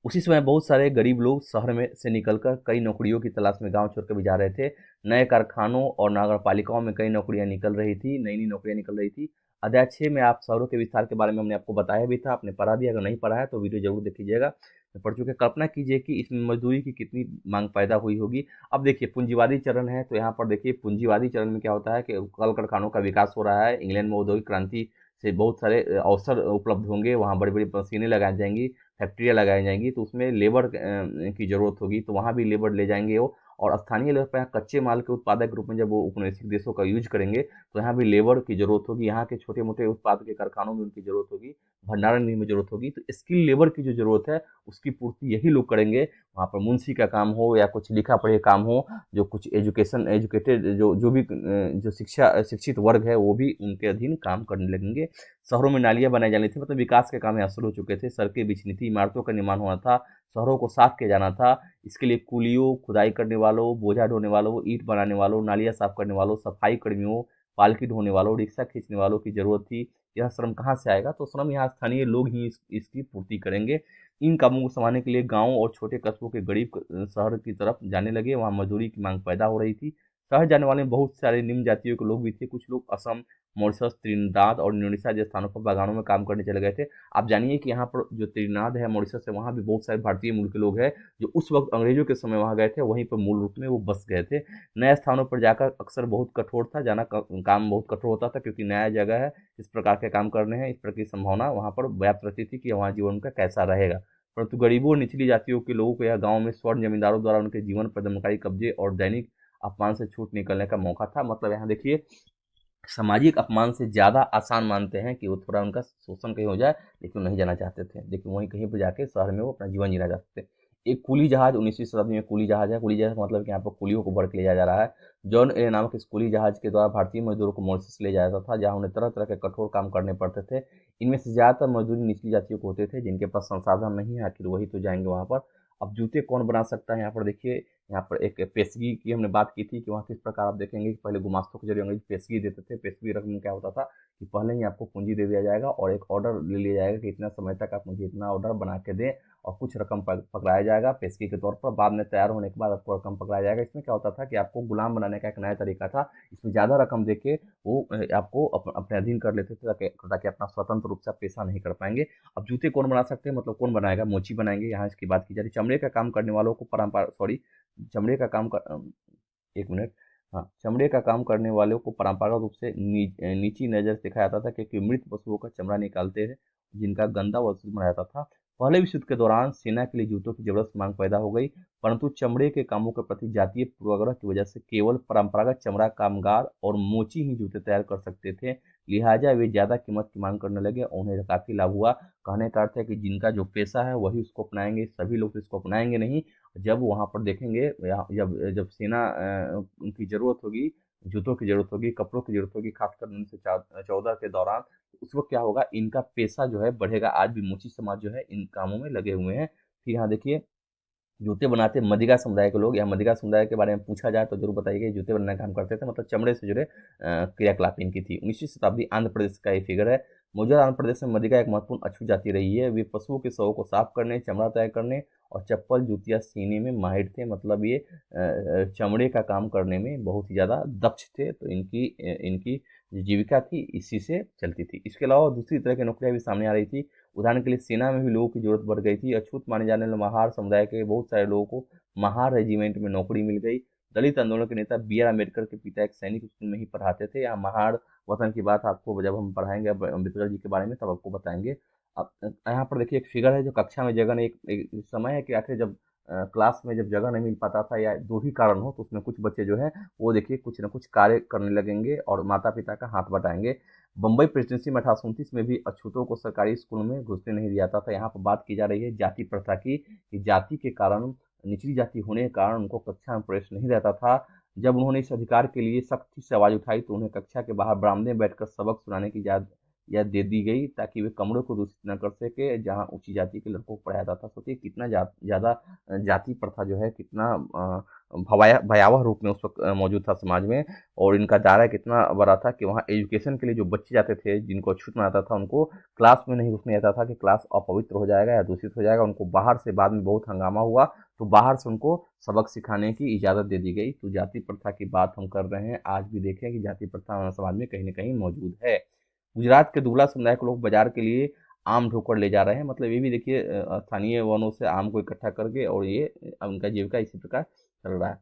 उसी समय बहुत सारे गरीब लोग शहर में से निकलकर कई नौकरियों की तलाश में गांव छोड़कर भी जा रहे थे। नए कारखानों और नगर पालिकाओं में कई नौकरियां निकल रही थी, नई नई नौकरियां निकल रही थी। अध्याय 6 में आप शहरों के विस्तार के बारे में हमने आपको बताया भी था, आपने पढ़ा भी। अगर नहीं पढ़ा है तो वीडियो जरूर देख लीजिएगा, पढ़ चुके। कल्पना कीजिए कि इसमें मजदूरी की कितनी मांग पैदा हुई होगी। अब देखिए पूंजीवादी चरण है, तो यहाँ पर देखिए पूंजीवादी चरण में क्या होता है कि कल कारखानों का विकास हो रहा है। इंग्लैंड में औद्योगिक क्रांति से बहुत सारे अवसर उपलब्ध होंगे, वहाँ बड़ी बड़ी मशीनें लगाई जाएंगी, फैक्ट्रियाँ लगाई जाएंगी, तो उसमें लेबर की ज़रूरत होगी, तो वहाँ भी लेबर ले जाएंगे वो। और स्थानीय लेबर पर यहाँ कच्चे माल के उत्पादक के रूप में जब वो उपनिवेशिक देशों का यूज करेंगे, तो यहाँ भी लेबर की ज़रूरत होगी। यहाँ के छोटे मोटे उत्पाद के कारखानों में उनकी ज़रूरत होगी, भंडारण में ज़रूरत होगी। तो स्किल लेबर की जो ज़रूरत है उसकी पूर्ति यही लोग करेंगे। वहाँ पर मुंशी का काम हो या कुछ लिखा पढ़े काम हो, जो कुछ एजुकेटेड जो जो भी जो शिक्षित वर्ग है वो भी उनके अधीन काम करने लगेंगे। शहरों में नालियाँ बनाई जानी थी, मतलब विकास के काम यहाँ शुरू हो चुके थे। सड़कें बिछनी थी, इमारतों का निर्माण होना था, शहरों को साफ किया जाना था। इसके लिए कुलियों, खुदाई करने वालों, बोझा ढोने वालों, ईंट बनाने वालों, नालियाँ साफ करने वालों, सफाई कर्मियों, पालकी ढोने वालों, रिक्शा खींचने वालों की जरूरत थी। यह श्रम कहाँ से आएगा? तो श्रम यहाँ स्थानीय लोग ही इसकी पूर्ति करेंगे। इन कामों को संभालने के लिए गांव और छोटे कस्बों के गरीब शहर की तरफ जाने लगे। वहाँ मजदूरी की मांग पैदा हो रही थी। शहर जाने वाले बहुत सारे निम्न जातियों के लोग भी थे। कुछ लोग असम, मॉरिशस, त्रिनिदाद और इंडोनेशिया जैसे स्थानों पर बागानों में काम करने चले गए थे। आप जानिए कि यहाँ पर जो त्रिनिदाद है, मॉरिशस है, वहाँ भी बहुत सारे भारतीय मूल के लोग हैं जो उस वक्त अंग्रेजों के समय वहाँ गए थे, वहीं पर मूल रूप में वो बस गए थे। नए स्थानों पर जाकर अक्सर बहुत कठोर था, जाना काम बहुत कठोर होता था, क्योंकि नया जगह है, इस प्रकार के काम करने हैं, इस प्रकार की संभावना वहाँ पर व्याप्त रहती थी कि वहाँ जीवन उनका कैसा रहेगा। परंतु गरीबों और निचली जातियों के लोगों को यह गांव में स्वर्ण जमींदारों द्वारा उनके जीवन पर दमनकारी कब्जे और दैनिक अपमान से छूट निकलने का मौका था। मतलब यहाँ देखिए, सामाजिक अपमान से ज़्यादा आसान मानते हैं कि वो थोड़ा उनका शोषण कहीं हो जाए, लेकिन वो नहीं जाना चाहते थे। लेकिन वहीं कहीं पर जाके शहर में वो अपना जीवन जीना चाहते थे। एक कुली जहाज 19वीं शताब्दी में कुली जहाज है। कुली जहाज का मतलब कि यहाँ पर कुलियों को भर के ले जाया जा रहा है। जॉन ए नामक इस कुली जहाज के द्वारा भारतीय मजदूरों को मॉरिशस ले जाया जाता था, जहाँ उन्हें तरह तरह के कठोर काम करने पड़ते थे। इनमें से ज़्यादातर मजदूरी निचली जातियों को होते थे, जिनके पास संसाधन नहीं है, आखिर वही तो जाएंगे वहाँ पर। अब जूते कौन बना सकता है? यहाँ पर देखिए, यहाँ पर एक पेशगी की हमने बात की थी कि वहाँ किस प्रकार आप देखेंगे कि पहले गुमास्तों के जरिए अंग्रेज पेशगी देते थे। पेशगी रकम में क्या होता था कि पहले ही आपको पूंजी दे दिया जाएगा और एक ऑर्डर ले लिया जाएगा कि इतना समय तक आप मुझे इतना ऑर्डर बना के दें, और कुछ रकम पकड़ाया जाएगा पेशगी के तौर पर। बाद में तैयार होने के बाद आपको रकम पकड़ाया जाएगा। इसमें क्या होता था कि आपको गुलाम बनाने का एक नया तरीका था। इसमें ज़्यादा रकम दे के वो आपको अपने अधीन कर लेते थे, ताकि अपना स्वतंत्र रूप से आप पेशा नहीं कर पाएंगे। अब जूते कौन बना सकते हैं? मतलब कौन बनाएगा? मोची बनाएंगे, यहाँ इसकी बात की जा रही है। चमड़े का काम करने वालों को परंपरा सॉरी चमड़े का काम कर एक मिनट हाँ, चमड़े का काम करने वालों को परंपरागत रूप से नीची नज़र से देखा जाता था, क्योंकि मृत पशुओं का चमड़ा निकालते थे, जिनका गंदा व अशुद्ध माना जाता था। पहले विश्व युद्ध के दौरान सेना के लिए जूतों की जबरदस्त मांग पैदा हो गई, परंतु चमड़े के कामों के प्रति जातीय पूर्वाग्रह की वजह से केवल परंपरागत चमड़ा कामगार और मोची ही जूते तैयार कर सकते थे। लिहाजा वे ज़्यादा कीमत की मांग करने लगे और उन्हें काफ़ी लाभ हुआ। कहने का अर्थ है कि जिनका जो पेशा है वही उसको अपनाएंगे, सभी लोग तो इसको अपनाएंगे नहीं। जब वहाँ पर देखेंगे, जब जब सेना की ज़रूरत होगी, जूतों की ज़रूरत होगी, कपड़ों की ज़रूरत होगी, खासकर 1914 के दौरान, तो उस वक्त क्या होगा, इनका पेशा जो है बढ़ेगा। आज भी मोची समाज जो है इन कामों में लगे हुए हैं। फिर यहाँ देखिए, जूते बनाते मदिगा समुदाय के लोग, या मदिगा समुदाय के बारे में पूछा जाए तो जरूर बताइए। जूते बनाने का काम करते थे, मतलब चमड़े से जुड़े क्रियाकलाप इनकी थी। 19वीं शताब्दी आंध्र प्रदेश का ये फिगर है। मौजूदा आंध्र प्रदेश में मदिगा एक महत्वपूर्ण अछूत जाति रही है। वे पशुओं के शवों को साफ करने, चमड़ा तैयार करने और चप्पल जूतियाँ सीने में माहिर थे। मतलब ये चमड़े का काम करने में बहुत ही ज़्यादा दक्ष थे। तो इनकी जीविका थी इसी से चलती थी। इसके अलावा दूसरी तरह की नौकरियाँ भी सामने आ रही थी। उदाहरण के लिए सेना में भी लोगों की जरूरत बढ़ गई थी। अछूत माने जाने वाले महार समुदाय के बहुत सारे लोगों को महार रेजिमेंट में नौकरी मिल गई। दलित आंदोलन के नेता बी आर अम्बेडकर के पिता एक सैनिक स्कूल में ही पढ़ाते थे। यहाँ महान वतन की बात आपको जब हम पढ़ाएंगे अम्बेडकर जी के बारे में तब आपको बताएंगे। अब यहाँ पर देखिए एक फिगर है जो कक्षा में जगह नहीं, एक समय है कि आखिर जब क्लास में जब जगह नहीं मिल पाता था या दो ही कारण हो तो उसमें कुछ बच्चे जो है वो देखिए कुछ ना कुछ कार्य करने लगेंगे और माता पिता का हाथ बटाएंगे। बम्बई प्रेसिडेंसी में 1829 में भी अछूतों को सरकारी स्कूल में घुसने नहीं दिया जाता था। यहाँ पर बात की जा रही है जाति प्रथा की, कि जाति के कारण, निचली जाति होने के कारण उनको कक्षा में प्रवेश नहीं रहता था। जब उन्होंने इस अधिकार के लिए सख्ती से आवाज उठाई तो उन्हें कक्षा के बाहर बरामदे में बैठकर सबक सुनाने की या दे दी गई, ताकि वे कमरों को दूषित न कर सके जहां ऊंची जाति के लड़कों को पढ़ाया जाता। सोचिए कितना ज्यादा जाति प्रथा जो है कितना भयावह रूप में उस वक्त मौजूद था समाज में, और इनका दायरा कितना बड़ा था कि वहाँ एजुकेशन के लिए जो बच्चे जाते थे जिनको छूट में आता था उनको क्लास में नहीं घुसने आता था कि क्लास अपवित्र हो जाएगा या दूषित हो जाएगा। उनको बाहर से बाद में बहुत हंगामा हुआ तो बाहर से उनको सबक सिखाने की इजाज़त दे दी गई। तो जाति प्रथा की बात हम कर रहे हैं, आज भी देखें कि जाति प्रथा हमारे समाज में कहीं न कहीं मौजूद है। गुजरात के दुबला समुदाय के लोग बाजार के लिए आम ढोकर ले जा रहे हैं, मतलब ये भी देखिए स्थानीय वनों से आम को इकट्ठा करके, और ये उनका जीविका इसी प्रकार चल रहा है।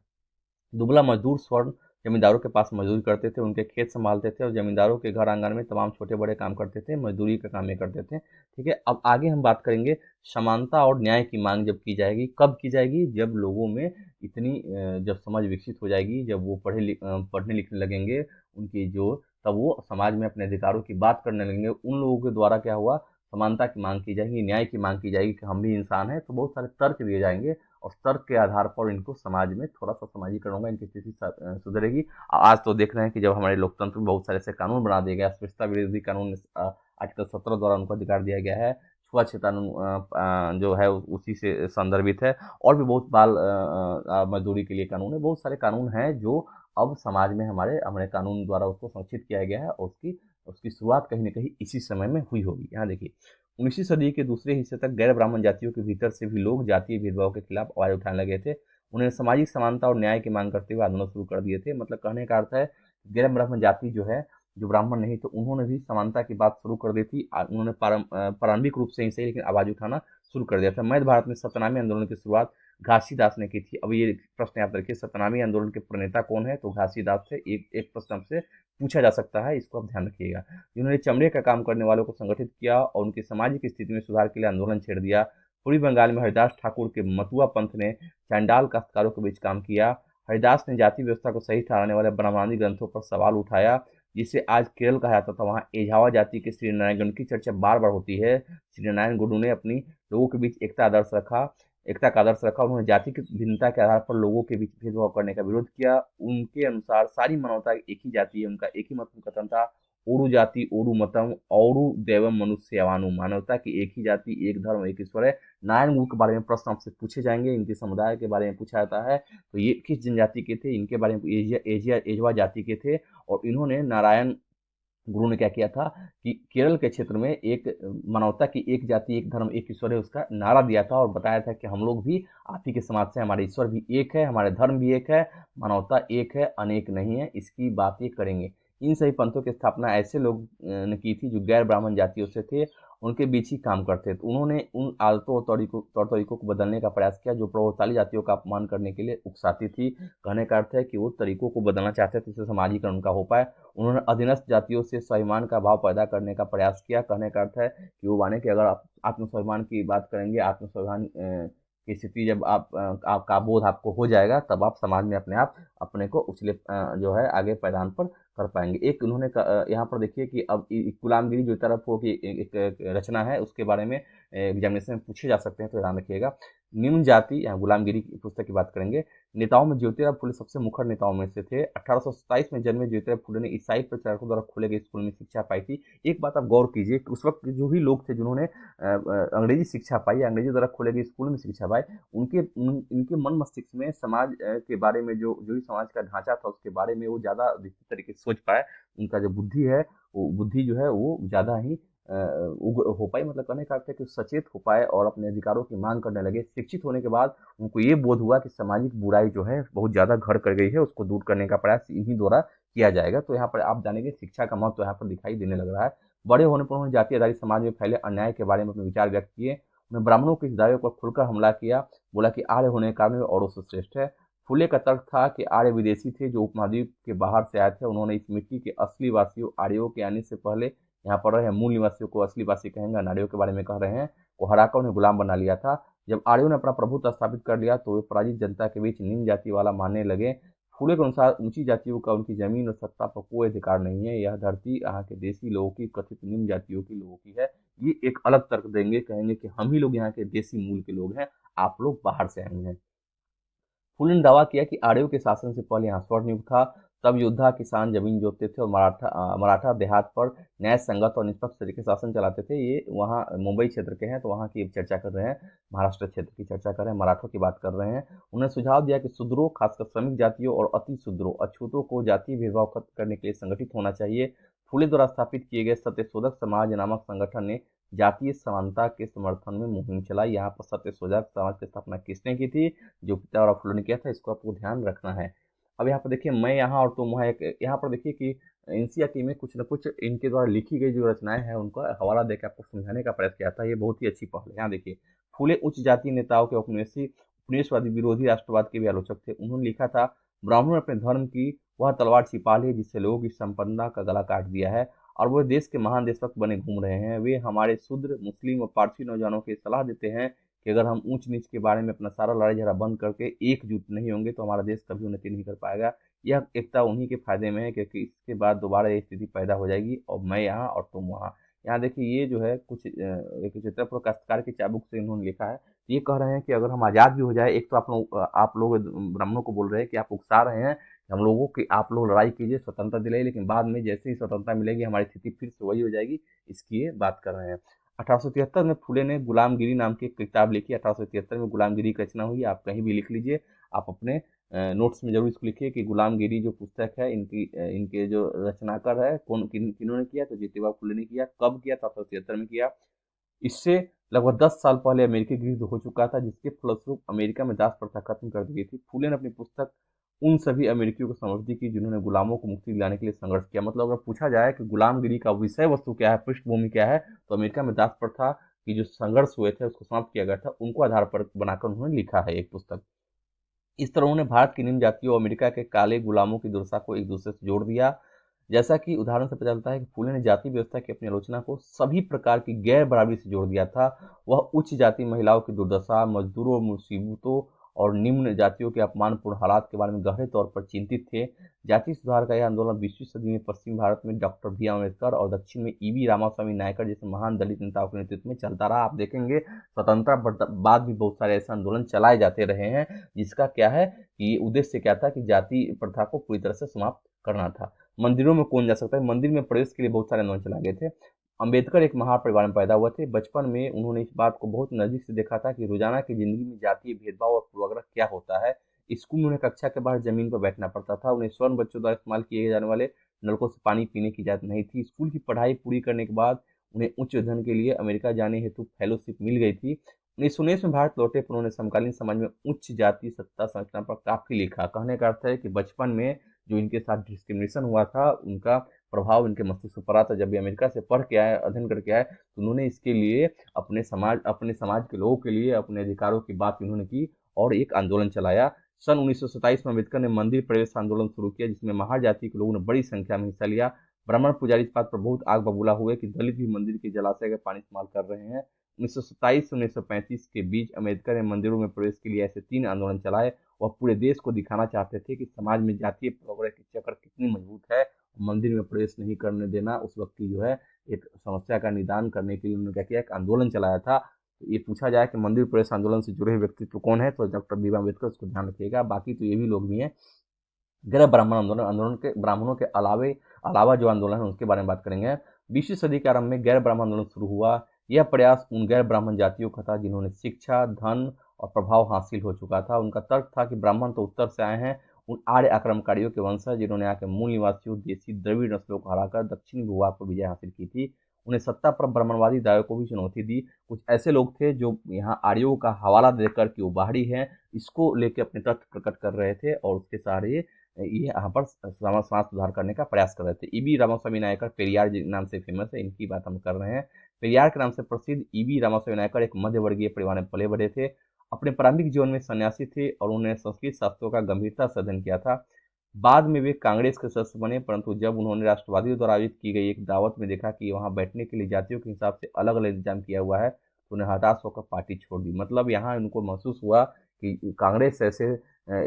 दुबला मजदूर स्वर्ण जमींदारों के पास मजदूरी करते थे, उनके खेत संभालते थे और जमींदारों के घर आंगन में तमाम छोटे बड़े काम करते थे, मजदूरी का काम ये करते थे। ठीक है, अब आगे हम बात करेंगे समानता और न्याय की मांग जब की जाएगी, कब की जाएगी, जब लोगों में इतनी जब समझ विकसित हो जाएगी, जब वो पढ़ने लिखने लगेंगे, उनकी जो तब वो समाज में अपने अधिकारों की बात करने लगेंगे। उन लोगों के द्वारा क्या हुआ, समानता की मांग की जाएगी, न्याय की मांग की जाएगी कि हम भी इंसान हैं, तो बहुत सारे तर्क दिए जाएंगे और तर्क के आधार पर इनको समाज में थोड़ा सा समाजीकरण होगा, इनकी स्थिति सुधरेगी। आज तो देख रहे हैं कि जब हमारे लोकतंत्र में बहुत सारे ऐसे कानून बना दिए गए, अस्पृश्यता विरोधी कानून आर्टिकल 17 द्वारा उनको अधिकार दिया गया है, छुआछूत कानून जो है उसी से संदर्भित है, और भी बहुत बाल मजदूरी के लिए कानून है, बहुत सारे कानून हैं जो अब समाज में हमारे हमारे कानून द्वारा उसको संरक्षित किया गया है, और उसकी उसकी शुरुआत कहीं न कहीं इसी समय में हुई होगी। यहाँ देखिए 19वीं सदी के दूसरे हिस्से तक गैर ब्राह्मण जातियों के भीतर से भी लोग जातीय भेदभाव के खिलाफ आवाज उठाने लगे थे। उन्हें सामाजिक समानता और न्याय की मांग करते हुए आंदोलन शुरू कर दिए थे। मतलब कहने का अर्थ है गैर ब्राह्मण जाति जो है, जो ब्राह्मण नहीं, तो उन्होंने भी समानता की बात शुरू कर दी थी। उन्होंने प्रारंभिक रूप से ही सही, लेकिन आवाज उठाना शुरू कर दिया था। मध्य भारत में सतनामी आंदोलन की शुरुआत घासीदास ने की थी। अब ये प्रश्न याद रखिए, सतनामी आंदोलन के प्रणेता कौन है, तो घासीदास थे। एक प्रश्न आपसे पूछा जा सकता है, इसको आप ध्यान रखिएगा। जिन्होंने चमड़े का काम करने वालों को संगठित किया और उनकी सामाजिक स्थिति में सुधार के लिए आंदोलन छेड़ दिया। पूर्वी बंगाल में हरिदास ठाकुर के मतुआ पंथ ने चांडाल काश्तकारों के बीच काम किया। हरिदास ने जाति व्यवस्था को सही ठहराने वाले ब्राह्मणादि ग्रंथों पर सवाल उठाया, जिसे आज केरल कहा जाता था। वहाँ एझावा जाति के श्री नारायण गुरु की चर्चा बार बार होती है। श्री नारायण गुरु ने अपनी लोगों के बीच एकता का आदर्श रखा। उन्होंने जाति की भिन्नता के आधार पर लोगों के बीच भेदभाव करने का विरोध किया। उनके अनुसार सारी मानवता एक ही जाति है, उनका एक ही मत कथन था, ओरु जाति ओरु मतम औरु दैवम मनुष्यवानु, मानवता की एक ही जाति, एक धर्म, एक ईश्वर है। नारायण गुरु के बारे में प्रश्न आपसे पूछे जाएंगे, इनके समुदाय के बारे में पूछा जाता है, तो ये किस जनजाति के थे, इनके बारे में एजवा जाति के थे। और इन्होंने नारायण गुरु ने क्या किया था कि केरल के क्षेत्र में एक मानवता की एक जाति, एक धर्म, एक ईश्वर है, उसका नारा दिया था और बताया था कि हम लोग भी आप ही के समाज से, हमारे ईश्वर भी एक है, हमारे धर्म भी एक है, मानवता एक है, अनेक नहीं है, इसकी बात ये करेंगे। इन सभी पंथों की स्थापना ऐसे लोग ने की थी जो गैर ब्राह्मण जातियों से थे, उनके बीच ही काम करते थे। उन्होंने उन आदतों और तौर तरीकों को बदलने का प्रयास किया जो प्रभावशाली जातियों का अपमान करने के लिए उकसाती थी। कहने का अर्थ है कि वो तरीकों को बदलना चाहते थे जिससे समाजीकरण उनका हो पाए। उन्होंने अधीनस्थ जातियों से स्वाभिमान का भाव पैदा करने का प्रयास किया। कहने का अर्थ है कि वो माने कि अगर आप आत्मस्वाभिमान की बात करेंगे, आत्मस्वाभिमान की स्थिति जब आपका बोध आपको हो जाएगा, तब आप समाज में अपने आप अपने को उछले जो है आगे पैदान पर कर पाएंगे। एक उन्होंने यहाँ पर देखिए कि अब गुलामगिरी जो तरफ हो की एक रचना है, उसके बारे में एग्जामिनेशन में पूछे जा सकते हैं, तो ध्यान रखिएगा। निम्न जाति, यहाँ गुलामगिरी की पुस्तक की बात करेंगे। नेताओं में ज्योतिराव फुले सबसे मुखर नेताओं में से थे। 1827 में जन्मे ज्योतिराव फुले ने ईसाई प्रचारकों द्वारा खोले गए स्कूल में शिक्षा पाई थी। एक बात आप गौर कीजिए कि उस वक्त जो भी लोग थे जिन्होंने अंग्रेजी शिक्षा पाई, अंग्रेजी द्वारा खोले गए स्कूल में शिक्षा पाई, इनके मन मस्तिष्क में समाज के बारे में जो भी समाज का ढांचा था उसके बारे में वो ज़्यादा विस्तृत तरीके से सोच पाए। उनका जो बुद्धि है, वो बुद्धि जो है वो ज़्यादा ही उग्र हो पाई। मतलब कहने का अर्थ है कि सचेत हो पाए और अपने अधिकारों की मांग करने लगे। शिक्षित होने के बाद उनको ये बोध हुआ कि सामाजिक बुराई जो है बहुत ज़्यादा घर कर गई है, उसको दूर करने का प्रयास इन्हीं द्वारा किया जाएगा। तो यहाँ पर आप जानेंगे शिक्षा का महत्व यहाँ पर दिखाई देने लग रहा है। बड़े होने पर उन्होंने जाति आधारित समाज में फैले अन्याय के बारे में अपने विचार व्यक्त किए। उन्होंने ब्राह्मणों के इस दावे पर खुलकर हमला किया, बोला कि आर्य होने के कारण वे औरों से श्रेष्ठ है। फुले का तर्क था कि आर्य विदेशी थे जो उपमहाद्वीप के बाहर से आए थे। उन्होंने इस मिट्टी के असली वासियों आर्यों के आने से पहले यहाँ पर रहे मूल निवासियों को असली वासी कहेंगे, अनार्यों के बारे में कह रहे हैं, को हराकर उन्हें गुलाम बना लिया था। जब आर्यों ने अपना प्रभुत्व स्थापित कर लिया तो वे पराजित जनता के बीच निम्न जाति वाला मानने लगे। फूले के अनुसार ऊंची जातियों का उनकी जमीन और सत्ता पर कोई अधिकार नहीं है। यह धरती यहाँ के देसी लोगों की, कथित निम्न जातियों के लोगों की है। ये एक अलग तर्क देंगे, कहेंगे कि हम ही लोग यहाँ के देसी मूल के लोग हैं, आप लोग बाहर से आए हैं। फुले ने दावा किया कि आर्यों के शासन से पहले यहाँ स्वर्णयुग था। तब योद्धा किसान जमीन जोतते थे और मराठा देहात पर न्याय संगत और निष्पक्ष तरीके से शासन चलाते थे। ये वहाँ मुंबई क्षेत्र के हैं, तो वहाँ की चर्चा कर रहे हैं, महाराष्ट्र क्षेत्र की चर्चा कर रहे हैं, मराठों की बात कर रहे हैं। उन्होंने सुझाव दिया कि शूद्रों, खासकर श्रमिक जातियों और अति शूद्रों, अछूतों को जातीय भेदभाव खत्म करने के लिए संगठित होना चाहिए। फुले द्वारा स्थापित किए गए सत्यशोधक समाज नामक संगठन ने जातीय समानता के समर्थन में मुहिम चलाई। यहाँ पर सत्यशोधक समाज की स्थापना किसने की थी? जो पितामह फुले ने किया था। इसको आपको ध्यान रखना है। अब यहाँ पर देखिए, मैं यहाँ और तुम वहाँ, एक यहाँ पर देखिए कि एनसीईआरटी में कुछ न कुछ इनके द्वारा लिखी गई जो रचनाएं हैं उनका हवाला देकर आपको समझाने का प्रयास किया था। ये बहुत ही अच्छी पहल है। यहाँ देखिए, फुले उच्च जातीय नेताओं के उपनिवेशवादी विरोधी राष्ट्रवाद के भी आलोचक थे। उन्होंने लिखा था, ब्राह्मणों ने अपने धर्म की वह तलवार छिपा ली जिससे लोगों की संपन्नता का गला काट दिया है और वो देश के महान देशभक्त बने घूम रहे हैं। वे हमारे शूद्र, मुस्लिम और पारसी नौजवानों को सलाह देते हैं कि अगर हम ऊंच नीच के बारे में अपना सारा लड़ाई झगड़ा बंद करके एकजुट नहीं होंगे तो हमारा देश कभी उन्नति नहीं कर पाएगा। यह एकता उन्हीं के फायदे में है, क्योंकि इसके बाद दोबारा ये स्थिति पैदा हो जाएगी और मैं यहाँ और तुम वहाँ। यहाँ देखिए, ये जो है कुछ एक चित्रपुर काश्तकार की चाबुक से इन्होंने लिखा है। ये कह रहे हैं कि अगर हम आज़ाद भी हो जाए, एक तो आप लोग ब्राह्मणों को बोल रहे हैं कि आप उकसा रहे हैं हम लोगों की, आप लोग लड़ाई कीजिए, स्वतंत्रता दिलाइए, लेकिन बाद में जैसे ही स्वतंत्रता मिलेगी हमारी स्थिति फिर से वही हो जाएगी। इसकी ये बात कर रहे हैं। 1873 में फुले ने गुलामगिरी नाम की एक किताब लिखी। 1873 में गुलामगिरी की रचना हुई। आप कहीं भी लिख लीजिए, आप अपने नोट्स में जरूर इसको लिखिए कि गुलामगिरी जो पुस्तक है इनके जो रचनाकार है किन्होंने किया, तो ज्योतिबा फुले ने किया। कब किया? तो 1873 में किया। इससे लगभग 10 साल पहले अमेरिकी युद्ध हो चुका था, जिसके फलस्वरूप अमेरिका में दास प्रथा खत्म कर दी गई थी। फुले ने अपनी पुस्तक उन सभी अमेरिकियों को समर्पित की जिन्होंने गुलामों को मुक्ति दिलाने के लिए संघर्ष किया। मतलब अगर पूछा जाए कि गुलामगिरी का विषय वस्तु क्या है, पृष्ठभूमि क्या है, तो अमेरिका में दास प्रथा की जो संघर्ष हुए थे उसको समाप्त किया गया था, उनको आधार पर बनाकर उन्होंने लिखा है एक पुस्तक। इस तरह उन्होंने भारत की निम्न जातियों और अमेरिका के काले गुलामों की दुर्दशा को एक दूसरे से जोड़ दिया। जैसा कि उदाहरण से पता चलता है कि फुले ने जाति व्यवस्था की अपनी आलोचना को सभी प्रकार की गैर बराबरी से जोड़ दिया था। वह उच्च जाति महिलाओं की दुर्दशा, मजदूरों, मुसीबतों और निम्न जातियों के अपमानपूर्ण हालात के बारे में गहरे तौर पर चिंतित थे। जाति सुधार का यह आंदोलन 20वीं सदी में पश्चिम भारत में डॉक्टर भीम अम्बेडकर और दक्षिण में ईवी रामास्वामी नायकर जैसे महान दलित नेताओं के नेतृत्व में चलता रहा। आप देखेंगे स्वतंत्रता बाद भी बहुत सारे ऐसे आंदोलन चलाए जाते रहे हैं, जिसका क्या है कि उद्देश्य क्या था कि जाति प्रथा को पूरी तरह से समाप्त करना था। मंदिरों में कौन जा सकता है? मंदिर में प्रवेश के लिए बहुत सारे आंदोलन चलाए गए थे। अम्बेडकर एक महान परिवार में पैदा हुए थे। बचपन में उन्होंने इस बात को बहुत नज़दीक से देखा था कि रोजाना की जिंदगी में जातीय भेदभाव और पूर्वाग्रह क्या होता है। स्कूल में उन्हें कक्षा के बाहर जमीन पर बैठना पड़ता था। उन्हें स्वर्ण बच्चों द्वारा इस्तेमाल किए जाने वाले नलकों से पानी पीने की इजाजत नहीं थी। स्कूल की पढ़ाई पूरी करने के बाद उन्हें उच्च अध्ययन के लिए अमेरिका जाने हेतु फेलोशिप मिल गई थी। 1919 में भारत लौटे पर उन्होंने समकालीन समाज में उच्च जाति सत्ता संरचना पर काफी लिखा। कहने का अर्थ है कि बचपन में जो इनके साथ डिस्क्रिमिनेशन हुआ था उनका प्रभाव इनके मस्तिष्क पर पड़ा था। जब भी अमेरिका से पढ़ के आए, अध्ययन करके आए, तो उन्होंने इसके लिए अपने समाज के लोगों के लिए अपने अधिकारों की बात उन्होंने की और एक आंदोलन चलाया। सन 1927 में अम्बेडकर ने मंदिर प्रवेश आंदोलन शुरू किया, जिसमें महार जाति के लोगों ने बड़ी संख्या में हिस्सा लिया। ब्राह्मण पुजारी इस बात पर बहुत आग बबूला हुए कि दलित भी मंदिर के जलाशय का पानी इस्तेमाल कर रहे हैं। 1927 से 1935 के बीच अम्बेडकर ने मंदिरों में प्रवेश के लिए ऐसे 3 आंदोलन चलाए। वह पूरे देश को दिखाना चाहते थे कि समाज में जातीय पूर्वाग्रह की चक्र कितनी मजबूत है। मंदिर में प्रवेश नहीं करने देना उस वक्त की जो है एक समस्या का निदान करने के लिए उन्होंने क्या किया, एक आंदोलन चलाया था। तो ये पूछा जाए कि मंदिर प्रवेश आंदोलन से जुड़े हुए व्यक्तित्व कौन है, तो डॉक्टर भीम अम्बेडकर, उसको ध्यान रखिएगा। बाकी तो ये भी लोग भी हैं। गैर ब्राह्मण आंदोलन, आंदोलन के ब्राह्मणों के अलावा जो आंदोलन है उसके बारे में बात करेंगे। 20वीं सदी के आरंभ में गैर ब्राह्मण आंदोलन शुरू हुआ। यह प्रयास उन गैर ब्राह्मण जातियों का था जिन्होंने शिक्षा, धन और प्रभाव हासिल हो चुका था। उनका तर्क था कि ब्राह्मण तो उत्तर से आए हैं, उन आर्य आक्रमणकारियों के वंशज जिन्होंने आके मूल निवासियों देसी द्रविड़ नस्लों को हराकर दक्षिणी भूभाग पर विजय हासिल की थी। उन्हें सत्ता पर ब्राह्मणवादी दावों को भी चुनौती दी। कुछ ऐसे लोग थे जो यहाँ आर्यों का हवाला देकर कि वो बाहरी हैं, इसको लेकर अपने तथ्य प्रकट कर रहे थे और उसके सारे ये यहाँ पर समाज सुधार करने का प्रयास कर रहे थे। ईबी रामास्वामी नायकर पेरियार नाम से फेमस है, इनकी बात हम कर रहे हैं। पेरियार के नाम से प्रसिद्ध ईबी रामास्वामी नायकर एक मध्यवर्गीय परिवार में पले बढ़े थे। अपने प्रारंभिक जीवन में सन्यासी थे और उन्होंने संस्कृत शास्त्रों का गंभीरता से अध्ययन किया था। बाद में वे कांग्रेस के सदस्य बने, परंतु जब उन्होंने राष्ट्रवादियों द्वारा आयोजित की गई एक दावत में देखा कि वहां बैठने के लिए जातियों के हिसाब से अलग अलग इंतजाम किया हुआ है, तो उन्हें हताश होकर पार्टी छोड़ दी। मतलब यहाँ उनको महसूस हुआ कि कांग्रेस ऐसे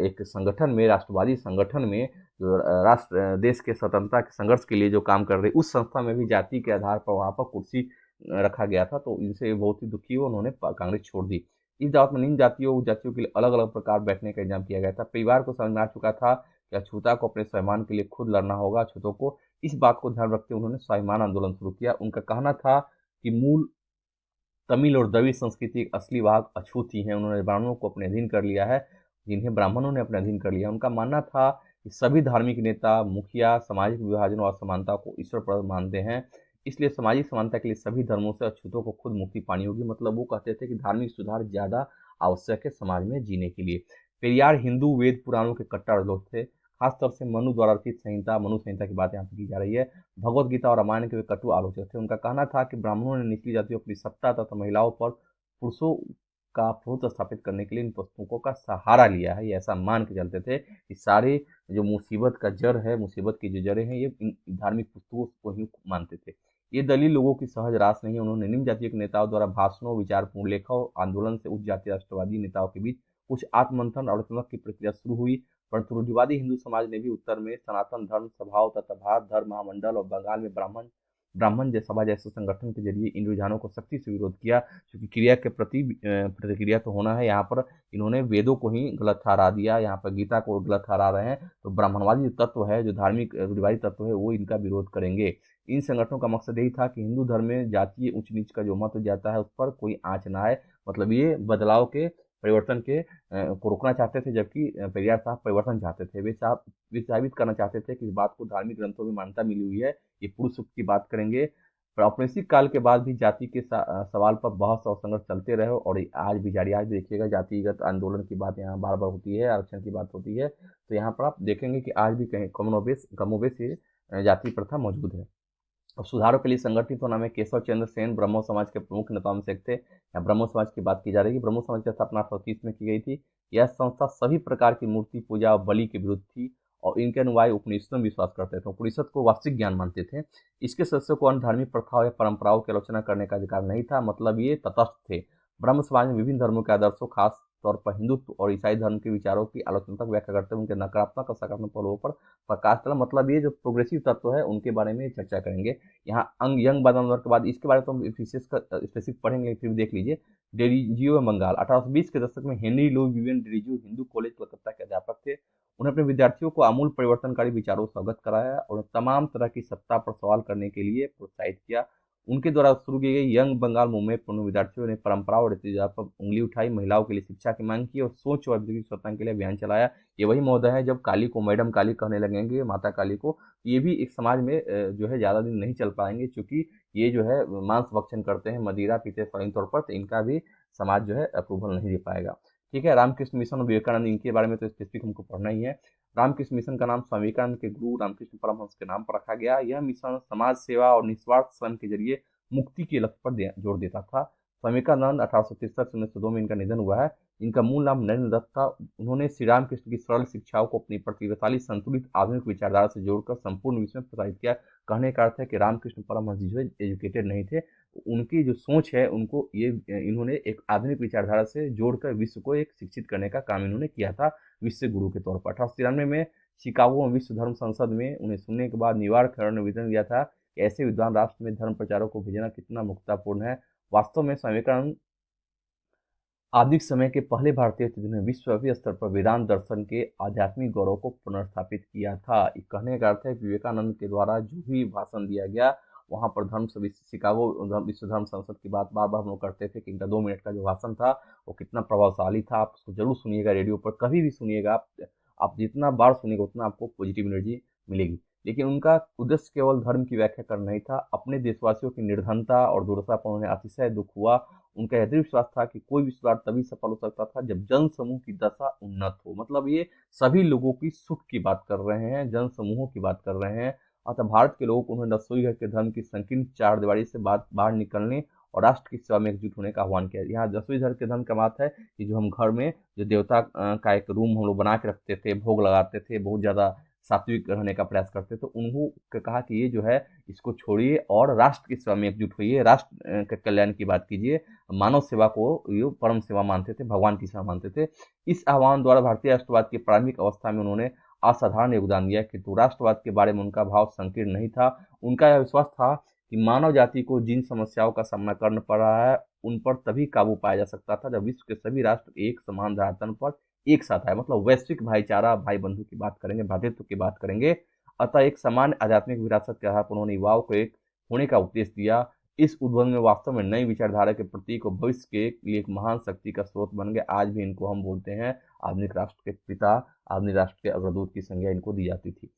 एक संगठन में, राष्ट्रवादी संगठन में, जो राष्ट्र देश के स्वतंत्रता के संघर्ष के लिए जो काम कर रहे, उस संस्था में भी जाति के आधार पर वहां पर कुर्सी रखा गया था, तो इनसे बहुत ही दुखी हुए, उन्होंने कांग्रेस छोड़ दी। इस दावत में निम्न जातियों जातियों के लिए अलग अलग प्रकार बैठने का इंतजाम किया गया था। परिवार को समझ में आ चुका था कि अछूता को अपने स्वाभिमान के लिए खुद लड़ना होगा। अछूतों को इस बात को ध्यान रखते हुए उन्होंने स्वाभिमान आंदोलन शुरू किया। उनका कहना था कि मूल तमिल और द्रविड़ संस्कृति एक असली वाहक अछूत ही हैं। उन्होंने ब्राह्मणों को अपने अधीन कर लिया है, जिन्हें ब्राह्मणों ने अपने अधीन कर लिया। उनका मानना था कि सभी धार्मिक नेता, मुखिया सामाजिक विभाजन और असमानता को ईश्वर पर मानते हैं, इसलिए सामाजिक समानता के लिए सभी धर्मों से अछूतों को खुद मुक्ति पानी होगी। मतलब वो कहते थे कि धार्मिक सुधार ज्यादा आवश्यक है समाज में जीने के लिए। पेरियार हिंदू वेद पुराणों के कट्टर लोग थे। खासतौर से मनु द्वारा रचित संहिता, मनु संहिता की बात यहाँ पे की जा रही है, भगवत गीता और रामायण के वे कटु आलोचक थे। उनका कहना था कि ब्राह्मणों ने निचली जातियों अपनी सत्ता तथा महिलाओं पर पुरुषों का प्रभुत्व स्थापित करने के लिए इन पुस्तकों का सहारा लिया है। ये ऐसा मान के चलते थे कि सारे जो मुसीबत का जड़ है, मुसीबत की जो जड़ें हैं, ये इन धार्मिक पुस्तकों को ही मानते थे। ये दलील लोगों की सहज रास नहीं है। उन्होंने निम्न जातियों के नेताओं द्वारा भाषणों, विचारपूर्ण लेखों, आंदोलन से उच्च जातीय राष्ट्रवादी नेताओं के बीच कुछ आत्ममंथन और रचनात्मक की प्रक्रिया शुरू हुई, परंतु रूढ़िवादी हिंदू समाज ने भी उत्तर में सनातन धर्म सभाओं तथा भारत धर्म महामंडल और बंगाल में ब्राह्मण ब्राह्मण सभा जैसे संगठन के जरिए इन रुझानों को सख्ती से विरोध किया। क्योंकि क्रिया के प्रति प्रतिक्रिया तो होना है। यहाँ पर इन्होंने वेदों को ही गलत ठहरा दिया, यहाँ पर गीता को गलत ठहरा रहे हैं, तो ब्राह्मणवादी जो तत्व है, जो धार्मिक रूढ़िवादी तत्व है, वो इनका विरोध करेंगे। इन संगठनों का मकसद यही था कि हिंदू धर्म में जातीय ऊंच नीच का जो मत जाता है, उस पर कोई आंच ना आए। मतलब ये बदलाव के, परिवर्तन के को रोकना चाहते थे, जबकि पेरियार साहब परिवर्तन चाहते थे। वे साबित करना चाहते थे कि इस बात को धार्मिक ग्रंथों में मान्यता मिली हुई है। ये पुरुष सूक्त की बात करेंगे। औपनिवेशिक काल के बाद भी जाति के सवाल पर बहस और संघर्ष चलते रहे और आज भी जारी। आज भी देखिएगा जातिगत आंदोलन की बात यहाँ बार बार होती है, आरक्षण की बात होती है, तो यहाँ पर आप देखेंगे कि आज भी कहीं कमोबेश ये जाति प्रथा मौजूद है। और सुधारों के लिए संगठित होना में केशव चंद्र सेन ब्रह्मो समाज के प्रमुख नेताओं में से एक थे। यहाँ ब्रह्मो समाज की बात की जा रही है। ब्रह्मो समाज की स्थापना 1830 में की गई थी। यह संस्था सभी प्रकार की मूर्ति पूजा और बलि के विरुद्ध थी और इनके अनुयायी उपनिषदों में विश्वास करते थे। उपनिषद को वास्तविक ज्ञान मानते थे। इसके सदस्यों को अन्य धार्मिक प्रथाओं या परंपराओं की आलोचना करने का अधिकार नहीं था। मतलब ये तटस्थ थे। ब्रह्म समाज में विभिन्न धर्मों के आदर्शों, खास तौर पर हिंदुत्व और ईसाई धर्म के विचारों की आलोचनात्मक व्याख्या करते हुए उनके नकारात्मक और सकारात्मक पहलुओं पर प्रकाश डाला। मतलब ये जो प्रोग्रेसिव तत्व है, उनके बारे में चर्चा करेंगे। यहाँ यंग बादाम के बाद इसके बारे में तो हम विशेष स्पेसिफिक पढ़ेंगे, फिर देख लीजिए। डेरिजियो बंगाल 1820 के दशक में Henry Louis Vivian Derozio Hindu college Calcutta के अध्यापक थे। उन्होंने अपने विद्यार्थियों को आमूल परिवर्तनकारी विचारों से अवगत कराया और तमाम तरह की सत्ता पर सवाल करने के लिए प्रोत्साहित किया। उनके द्वारा शुरू की गई यंग बंगाल मूवमेंट में विद्यार्थियों ने परंपरा और रीति रिवाज पर उंगली उठाई, महिलाओं के लिए शिक्षा की मांग की और सोच और व्यक्तिगत स्वतंत्रता के लिए अभियान चलाया। ये वही महोदय है जब काली को मैडम काली कहने लगेंगे, माता काली को, ये भी एक समाज में जो है ज़्यादा दिन नहीं चल पाएंगे, क्योंकि ये जो है मांस भक्षण करते हैं, मदिरा पीते हैं फौरी तौर पर, तो इनका भी समाज जो है अप्रूवल नहीं दे पाएगा। ठीक है। रामकृष्ण मिशन और विवेकानंद, इनके बारे में तो स्पेसिफिक हमको पढ़ना ही है। रामकृष्ण मिशन का नाम स्वामी विवेकानंद के गुरु रामकृष्ण परमहंस के नाम पर रखा गया। यह मिशन समाज सेवा और निस्वार्थ श्रम के जरिए मुक्ति के लक्ष्य पर जोर देता था। स्वामी विवेकानंद 1863 से 1902 में इनका निधन हुआ है। इनका मूल नाम नरेंद्र दत्त था। उन्होंने श्री रामकृष्ण की सरल शिक्षाओं को अपनी प्रतिभाशाली संतुलित आधुनिक विचारधारा से जोड़कर संपूर्ण विश्व में प्रसारित किया। कहने का अर्थ है कि रामकृष्ण परमहंस जी जो है एजुकेटेड नहीं थे, उनकी जो सोच है, उनको ये इन्होंने एक आधुनिक विचारधारा से जोड़कर विश्व को एक शिक्षित करने का काम इन्होंने किया था, विश्व गुरु के तौर पर। 1893 में शिकागो में विश्व धर्म संसद में उन्हें सुनने के बाद न्यूयॉर्क हेराल्ड ने निवेदन दिया था कि ऐसे विद्वान राष्ट्र में धर्म प्रचारों को भेजना कितना मुक्तापूर्ण है। वास्तव में स्वामी विवेकानंद आधुनिक समय के पहले भारतीय थे जिन्होंने विश्वव्यापी स्तर पर वेदांत दर्शन के आध्यात्मिक गौरव को पुनर्स्थापित किया था। कहने का अर्थ है कि विवेकानंद के द्वारा जो भी भाषण दिया गया, वहां पर धर्म से शिकागो विश्व धर्म संसद की बात बार बार हम लोग करते थे कि इनका 2 मिनट का जो भाषण था वो कितना प्रभावशाली था। आप उसको जरूर सुनिएगा, रेडियो पर कभी भी सुनिएगा। आप जितना बार सुनिएगा उतना आपको पॉजिटिव एनर्जी मिलेगी। लेकिन उनका उद्देश्य केवल धर्म की व्याख्या करना नहीं था। अपने देशवासियों की निर्धनता और दुर्दशा पर उन्हें अतिशय दुख हुआ। उनका यह दृढ़ विश्वास था कि कोई विश्वास तभी सफल हो सकता था जब जन समूह की दशा उन्नत हो। मतलब ये सभी लोगों की सुख की बात कर रहे हैं, जन समूहों की बात कर रहे हैं। अतः भारत के लोगों को उन्होंने रसोई घर के धर्म की संकीर्ण चार दीवारी से बाहर निकलने और राष्ट्र की सेवा में एकजुट होने का आह्वान किया। यहाँ दसवीं के धर्म का बात है कि जो हम घर में जो देवता का एक रूम हम लोग बना के रखते थे, भोग लगाते थे, बहुत ज़्यादा सात्विक रहने का प्रयास करते, तो उन्होंने कहा कि ये जो है इसको छोड़िए और राष्ट्र की सेवा में एकजुट होइए, राष्ट्र के कल्याण की बात कीजिए। मानव सेवा को ये परम सेवा मानते थे, भगवान की सेवा मानते थे। इस आह्वान द्वारा भारतीय राष्ट्रवाद की प्रारंभिक अवस्था में उन्होंने असाधारण योगदान दिया, किंतु राष्ट्रवाद के बारे में उनका भाव संकीर्ण नहीं था। उनका यह विश्वास था कि मानव जाति को जिन समस्याओं का सामना करना पड़ रहा है उन पर तभी काबू पाया जा सकता था जब विश्व के सभी राष्ट्र एक समान धरातल पर एक साथ आए, मतलब वैश्विक भाईचारा, भाई बंधु की बात करेंगे, भ्रातृत्व की बात करेंगे। अतः एक समान आध्यात्मिक विरासत के आधार पर उन्होंने युवाओं को एक होने का उपदेश दिया। इस उद्बोधन में वास्तव में नई विचारधारा के प्रतीक और भविष्य के लिए एक महान शक्ति का स्रोत बन गए। आज भी इनको हम बोलते हैं आधुनिक राष्ट्र के पिता, आधुनिक राष्ट्र के अग्रदूत की संज्ञा इनको दी जाती थी।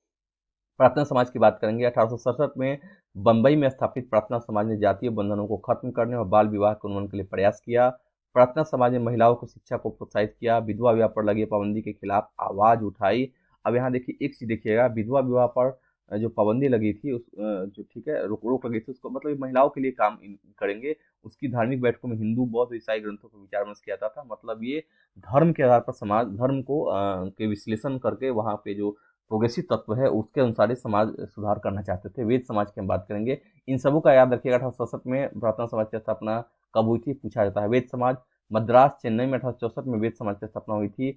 प्रार्थना समाज की बात करेंगे। 1867 में बंबई में स्थापित प्रार्थना समाज ने जातीय बंधनों को खत्म करने और बाल विवाह के उन्मूलन के लिए प्रयास किया। प्रार्थना समाज ने महिलाओं को शिक्षा को प्रोत्साहित किया, विधवा विवाह पर लगी पाबंदी के खिलाफ आवाज उठाई। अब यहाँ देखिए एक चीज देखिएगा, विधवा विवाह पर जो पाबंदी लगी थी उस जो ठीक है रोक लगी थी उसको मतलब महिलाओं के लिए काम करेंगे, उसकी धार्मिक बैठकों में हिंदू, बौद्ध, ईसाई ग्रंथों पर विचार विमर्श किया जाता था। मतलब ये धर्म के आधार पर समाज धर्म को के विश्लेषण करके वहाँ पे जो प्रोग्रेसिव तत्व है उसके अनुसार ही समाज सुधार करना चाहते थे। वेद समाज की हम बात करेंगे। इन सबों का याद रखिएगा। 1867 में प्रार्थना समाज की स्थापना कब हुई थी पूछा जाता है। वेद समाज मद्रास चेन्नई में 1864 में वेद समाज की स्थापना हुई थी।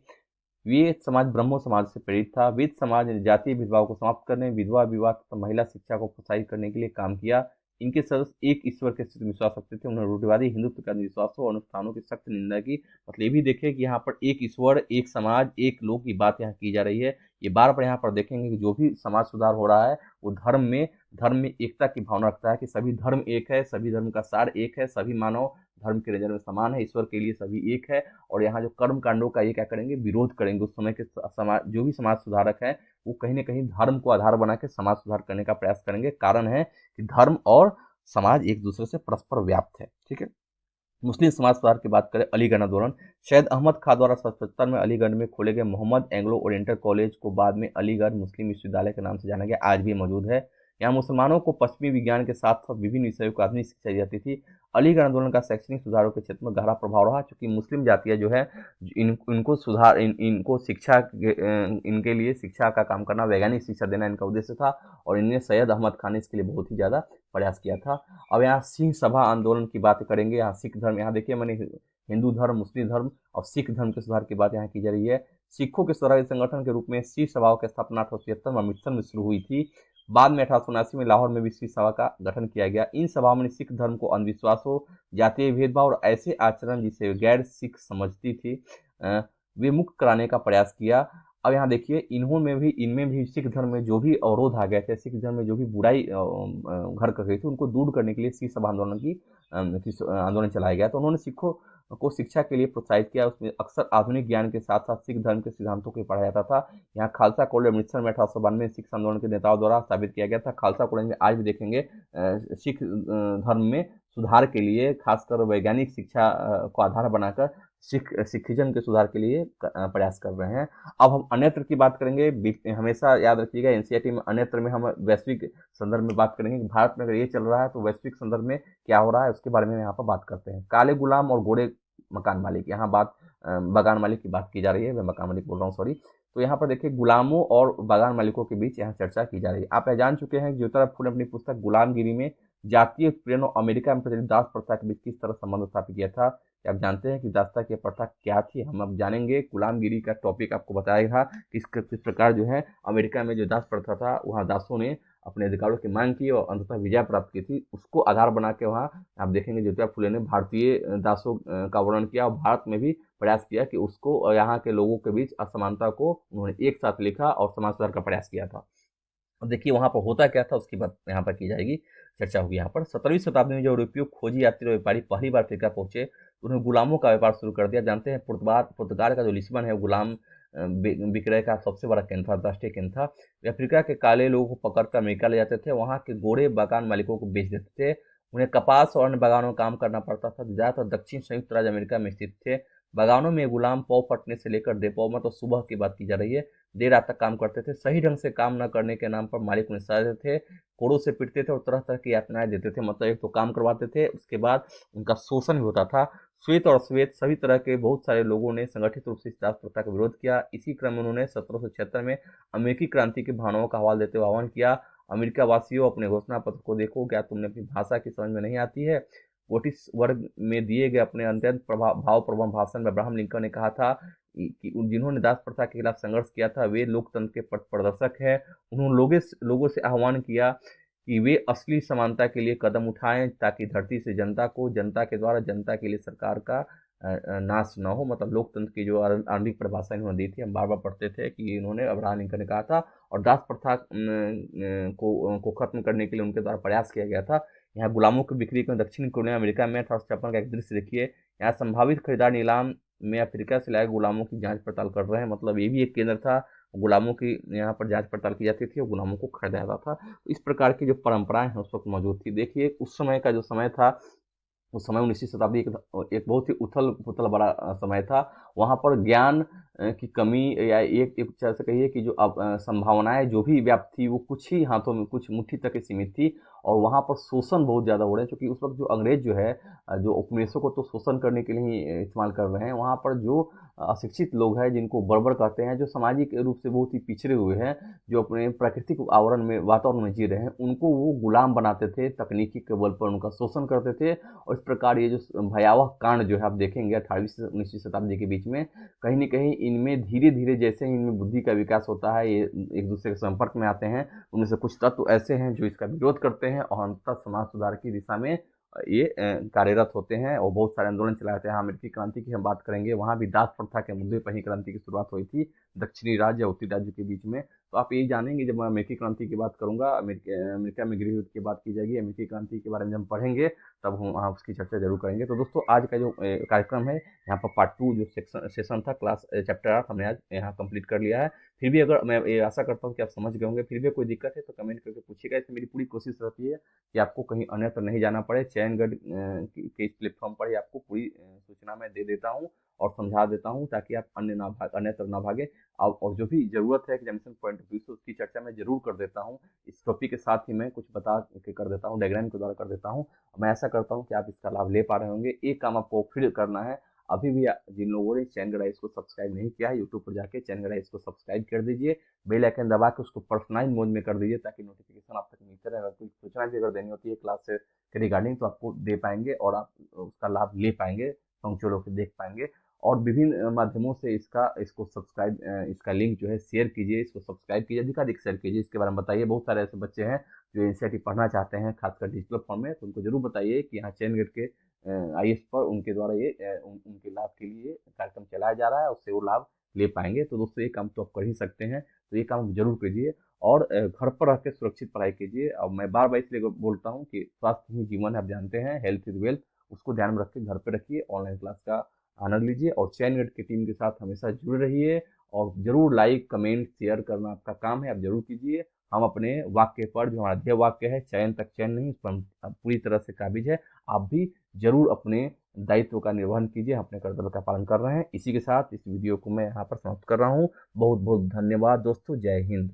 वेद समाज ब्रह्मो समाज से प्रेरित था। वेद समाज ने जातीय भेदभाव को समाप्त करने, विधवा विवाह तथा महिला शिक्षा को प्रोत्साहित करने के लिए काम किया। इनके सदस्य एक ईश्वर के स्थिति में विश्वास रखते थे। उन्होंने रूढ़िवादी हिंदुत्व का विश्वासों और अनुष्ठानों की सख्त निंदा की। मतलब ये भी देखें कि यहाँ पर एक ईश्वर, एक समाज, एक लोक की बात यहाँ की जा रही है। ये बार बार यहाँ पर देखेंगे कि जो भी समाज सुधार हो रहा है वो धर्म में एकता की भावना रखता है कि सभी धर्म एक है, सभी धर्म का सार एक है, सभी मानव धर्म के नजर में समान है, ईश्वर के लिए सभी एक है। और यहाँ जो कर्म कांडों का ये क्या करेंगे, विरोध करेंगे। उस समय के समाज जो भी समाज सुधारक है वो कहीं ना कहीं धर्म को आधार बना के समाज सुधार करने का प्रयास करेंगे। कारण है कि धर्म और समाज एक दूसरे से परस्पर व्याप्त है। ठीक है। मुस्लिम समाज सुधार की बात करें, अलीगढ़ आंदोलन। सैयद अहमद खां द्वारा 1977 में अलीगढ़ में खोले गए मोहम्मद एंग्लो ओरिएंटल कॉलेज को बाद में अलीगढ़ मुस्लिम विश्वविद्यालय के नाम से जाना गया, आज भी मौजूद है। यहाँ मुसलमानों को पश्चिमी विज्ञान के साथ साथ विभिन्न विषयों को आधुनिक शिक्षा दी जाती थी। अलीगढ़ आंदोलन का शैक्षणिक सुधारों के क्षेत्र में गहरा प्रभाव रहा, क्योंकि मुस्लिम जातियाँ जो है इनको सुधार इनको शिक्षा इनके लिए शिक्षा का काम करना, वैज्ञानिक शिक्षा देना इनका उद्देश्य था। और इन्हें सैयद अहमद खान ने इसके लिए बहुत ही ज़्यादा प्रयास किया था। अब यहाँ सिंह सभा आंदोलन की बात करेंगे। यहाँ सिख धर्म, यहाँ देखिए मैंने हिंदू धर्म, मुस्लिम धर्म और सिख धर्म के सुधार की बात यहाँ की जा रही है। सिखों के सुधार संगठन के रूप में सिख सभाओं की स्थापना 1873 में अमृतसर में शुरू हुई थी। बाद में 1879 में लाहौर में भी सिख सभा का गठन किया गया। इन सभाओं में सिख धर्म को अंधविश्वासों, जातीय भेदभाव और ऐसे आचरण जिसे गैर सिख समझती थी वे मुक्त कराने का प्रयास किया। अब यहाँ देखिए इनमें भी सिख धर्म में जो भी अवरोध आ गए थे, सिख धर्म में जो भी बुराई घर कर गई थी, उनको दूर करने के लिए सिख सभा आंदोलन चलाया गया। तो उन्होंने सिखों को शिक्षा के लिए प्रोत्साहित किया। उसमें अक्सर आधुनिक ज्ञान के साथ साथ सिख धर्म के सिद्धांतों को पढ़ाया जाता था। यहाँ खालसा कॉलेज अमृतसर में 1892 सिख आंदोलन के नेताओं द्वारा स्थापित किया गया था। खालसा कॉलेज में आज भी देखेंगे सिख धर्म में सुधार के लिए, खासकर वैज्ञानिक शिक्षा को आधार बनाकर सिखिज्म के सुधार के लिए प्रयास कर रहे हैं। अब हम अन्यत्र की बात करेंगे। हमेशा याद रखिएगा एनसीईआरटी में अन्यत्र में हम वैश्विक संदर्भ में बात करेंगे कि भारत में अगर ये चल रहा है तो वैश्विक संदर्भ में क्या हो रहा है उसके बारे में यहाँ पर बात करते हैं। काले गुलाम और गोरे मकान मालिक, यहाँ बात बागान मालिक की बात की जा रही है, मैं मकान मालिक बोल रहा हूँ, सॉरी। तो यहाँ पर देखिए गुलामों और बागान मालिकों के बीच यहाँ चर्चा की जा रही है। आप यह जान चुके हैं कि ज्योतिराव फुले अपनी पुस्तक गुलामगिरी में जातीय उत्पीड़न और अमेरिका में प्रचलित दास प्रथा के बीच किस तरह संबंध स्थापित किया था। क्या आप जानते हैं कि दासता की प्रथा क्या थी? हम अब जानेंगे। गुलामगिरी का टॉपिक आपको बताएगा किस प्रकार जो है अमेरिका में जो दास प्रथा था वहाँ दासों ने अपने अधिकारों की मांग की और अंततः विजय प्राप्त की थी। उसको आधार बना के वहाँ आप देखेंगे ज्योतिराव फुले ने भारतीय दासों का वर्णन किया और भारत में भी प्रयास किया कि उसको यहाँ के लोगों के बीच असमानता को उन्होंने एक साथ लिखा और समाज सुधार का प्रयास किया था। अब देखिए वहाँ पर होता क्या था उसकी बात यहाँ पर की जाएगी, चर्चा होगी। यहाँ पर 17वीं शताब्दी में जो यूरोपीय खोजी यात्री और व्यापारी पहली बार अफ्रीका पहुंचे तो उन्होंने गुलामों का व्यापार शुरू कर दिया। जानते हैं पुर्तगाल का जो लिस्बन है गुलाम विक्रय का सबसे बड़ा केंद्र था, अंतर्राष्ट्रीय केंद्र था। अफ्रीका के काले लोगों को पकड़कर अमेरिका ले जाते थे, वहाँ के गोरे बागान मालिकों को बेच देते थे। उन्हें कपास और अन्य बागानों में काम करना पड़ता था। ज़्यादातर दक्षिण संयुक्त राज्य अमेरिका में स्थित थे। बागानों में गुलाम पौ फटने से लेकर देपौ में, तो सुबह की बात की जा रही है, देर रात तक काम करते थे। सही ढंग से काम न करने के नाम पर मालिक उन्हें सजा देते थे। कोड़ों से पीटते थे और तरह तरह की यातनाएं देते थे। मतलब एक तो काम करवाते थे, उसके बाद उनका शोषण भी होता था। श्वेत और श्वेत सभी तरह के बहुत सारे लोगों ने संगठित रूप से इस दास प्रथा का विरोध किया। इसी क्रम में उन्होंने 1776 में अमेरिकी क्रांति की भावनाओं का हवाला देते हुए आह्वान किया, अमेरिका वासियों अपने घोषणा पत्र को देखो, क्या तुमने अपनी भाषा की समझ में नहीं आती है। वोटिस वर्ग में दिए गए अपने अत्यंत भावप्रवण भाषण में अब्राहम लिंकन ने कहा था कि जिन्होंने दास प्रथा के खिलाफ संघर्ष किया था वे लोकतंत्र के पथ प्रदर्शक है। उन्होंने लोगों से आह्वान किया कि वे असली समानता के लिए कदम उठाएं ताकि धरती से जनता को, जनता के द्वारा जनता के लिए सरकार का नाश न हो। मतलब लोकतंत्र की जो आरंभिक परिभाषा इन्होंने दी थी, हम बार बार पढ़ते थे कि इन्होंने अब्राहम लिंकन ने कहा था। और दास प्रथा को खत्म करने के लिए उनके द्वारा प्रयास किया गया था। यहाँ गुलामों की बिक्री को दक्षिण कोरिया अमेरिका में 1856 का एक दृश्य देखिए। यहाँ संभावित खरीदार नीलाम में अफ्रीका से लाए गुलामों की जांच पड़ताल कर रहे हैं। मतलब ये भी एक केंद्र था, गुलामों की यहाँ पर जांच पड़ताल की जाती थी और गुलामों को खरीदा जाता था। तो इस प्रकार की जो परंपराएं हैं उस वक्त मौजूद थी। देखिए उस समय का जो समय था, उस समय 19वीं शताब्दी एक बहुत ही उथल पुथल बड़ा समय था। वहाँ पर ज्ञान की कमी या एक तरह से कहिए कि जो अब संभावनाएं जो भी व्याप्त थी वो कुछ ही हाथों में, कुछ मुट्ठी तक ही सीमित थी। और वहाँ पर शोषण बहुत ज़्यादा हो रहे हैं, क्योंकि उस वक्त जो अंग्रेज जो है जो उपनिवेशों को तो शोषण करने के लिए ही इस्तेमाल कर रहे हैं। वहाँ पर जो अशिक्षित लोग हैं, जिनको बर्बर कहते हैं, जो सामाजिक रूप से बहुत ही पिछड़े हुए हैं, जो अपने प्राकृतिक आवरण में, वातावरण में जी रहे हैं, उनको वो गुलाम बनाते थे, तकनीकी के बल पर उनका शोषण करते थे। और इस प्रकार ये जो भयावह कांड जो है आप देखेंगे 18वीं से 19वीं शताब्दी के बीच में, कहीं न कहीं इनमें धीरे धीरे जैसे ही इनमें बुद्धि का विकास होता है, ये एक दूसरे के संपर्क में आते हैं, उनमें से कुछ तत्व ऐसे हैं जो इसका विरोध करते हैं और अंततः समाज सुधार की दिशा में ये कार्यरत होते हैं और बहुत सारे आंदोलन चलाते हैं। अमेरिकी क्रांति की हम बात करेंगे, वहाँ भी दास प्रथा के मुद्दे पर ही क्रांति की शुरुआत हुई थी, दक्षिणी राज्य और उत्तरी राज्य के बीच में। तो आप यही जानेंगे जब मैं अमेरिकी क्रांति की बात करूंगा, अमेरिका में गृह युद्ध की बात की जाएगी, अमेरिकी क्रांति के बारे में जब हम पढ़ेंगे तब हम वहाँ उसकी चर्चा जरूर करेंगे। तो दोस्तों आज का जो कार्यक्रम है, यहाँ पर पार्ट 2 जो सेशन था, क्लास चैप्टर 8 हमने आज यहाँ कंप्लीट कर लिया है। फिर भी अगर मैं ये आशा करता हूँ कि आप समझ गए होंगे, फिर भी कोई दिक्कत है तो कमेंट करके पूछिएगा। इसमें मेरी पूरी कोशिश रहती है कि आपको कहीं अन्यत्र नहीं जाना पड़े। चयनगढ़ के इस प्लेटफॉर्म पर ही आपको पूरी सूचना मैं दे देता हूँ और समझा देता हूँ, ताकि आप अन्यत्र ना भागे। और जो भी ज़रूरत है एग्जामिनेशन पॉइंट ऑफ व्यू से, उसकी चर्चा मैं ज़रूर कर देता हूँ। इस टॉपिक के साथ ही मैं कुछ बता के कर देता हूँ, डायग्राम के द्वारा कर देता हूँ। मैं ऐसा करता हूँ कि आप इसका लाभ ले पा रहे होंगे। एक काम आपको फिर करना है, अभी भी जिन लोगों ने चैनल आइस को सब्सक्राइब नहीं किया है, यूट्यूब पर जाके चैनल आइस को सब्सक्राइब कर दीजिए, बेल आइकन दबा के उसको पर्सनलाइज मोड में कर दीजिए, ताकि नोटिफिकेशन आप तक मिलते रहे। अगर कोई सूचना भी अगर देनी होती है क्लास से के रिगार्डिंग तो आपको दे पाएंगे और आप उसका लाभ ले पाएंगे, पंक्चुअल होकर देख पाएंगे। और विभिन्न माध्यमों से इसको सब्सक्राइब, इसका लिंक जो है शेयर कीजिए, इसको सब्सक्राइब कीजिए, अधिकाधिक शेयर कीजिए, इसके बारे में बताइए। बहुत सारे ऐसे बच्चे हैं जो एनसीईआरटी पढ़ना चाहते हैं, खासकर डिजिटल फॉर्म में, तो उनको जरूर बताइए कि यहाँ चैन गेट के आईएएस पर उनके द्वारा उनके लाभ के लिए कार्यक्रम चलाया जा रहा है, उससे वो लाभ ले पाएंगे। तो दोस्तों ये काम तो आप कर ही सकते हैं, तो ये काम जरूर कीजिए और घर पर रह के सुरक्षित पढ़ाई कीजिए। और मैं बार बार इसलिए बोलता हूँ कि स्वास्थ्य ही जीवन है, आप जानते हैं, हेल्थ इज वेल्थ। उसको ध्यान में रख के घर पे रखिए, ऑनलाइन क्लास का आनंद लीजिए और चैन गेट की टीम के साथ हमेशा जुड़े रहिए। और जरूर लाइक कमेंट शेयर करना आपका काम है, आप जरूर कीजिए। हम अपने वाक्य पर, जो हमारा ध्येय वाक्य है, चयन तक चयन नहीं, उस पर हम पूरी तरह से काबिज है। आप भी जरूर अपने दायित्व का निर्वहन कीजिए, अपने कर्तव्य का पालन कर रहे हैं। इसी के साथ इस वीडियो को मैं यहाँ पर समाप्त कर रहा हूँ। बहुत बहुत धन्यवाद दोस्तों, जय हिंद।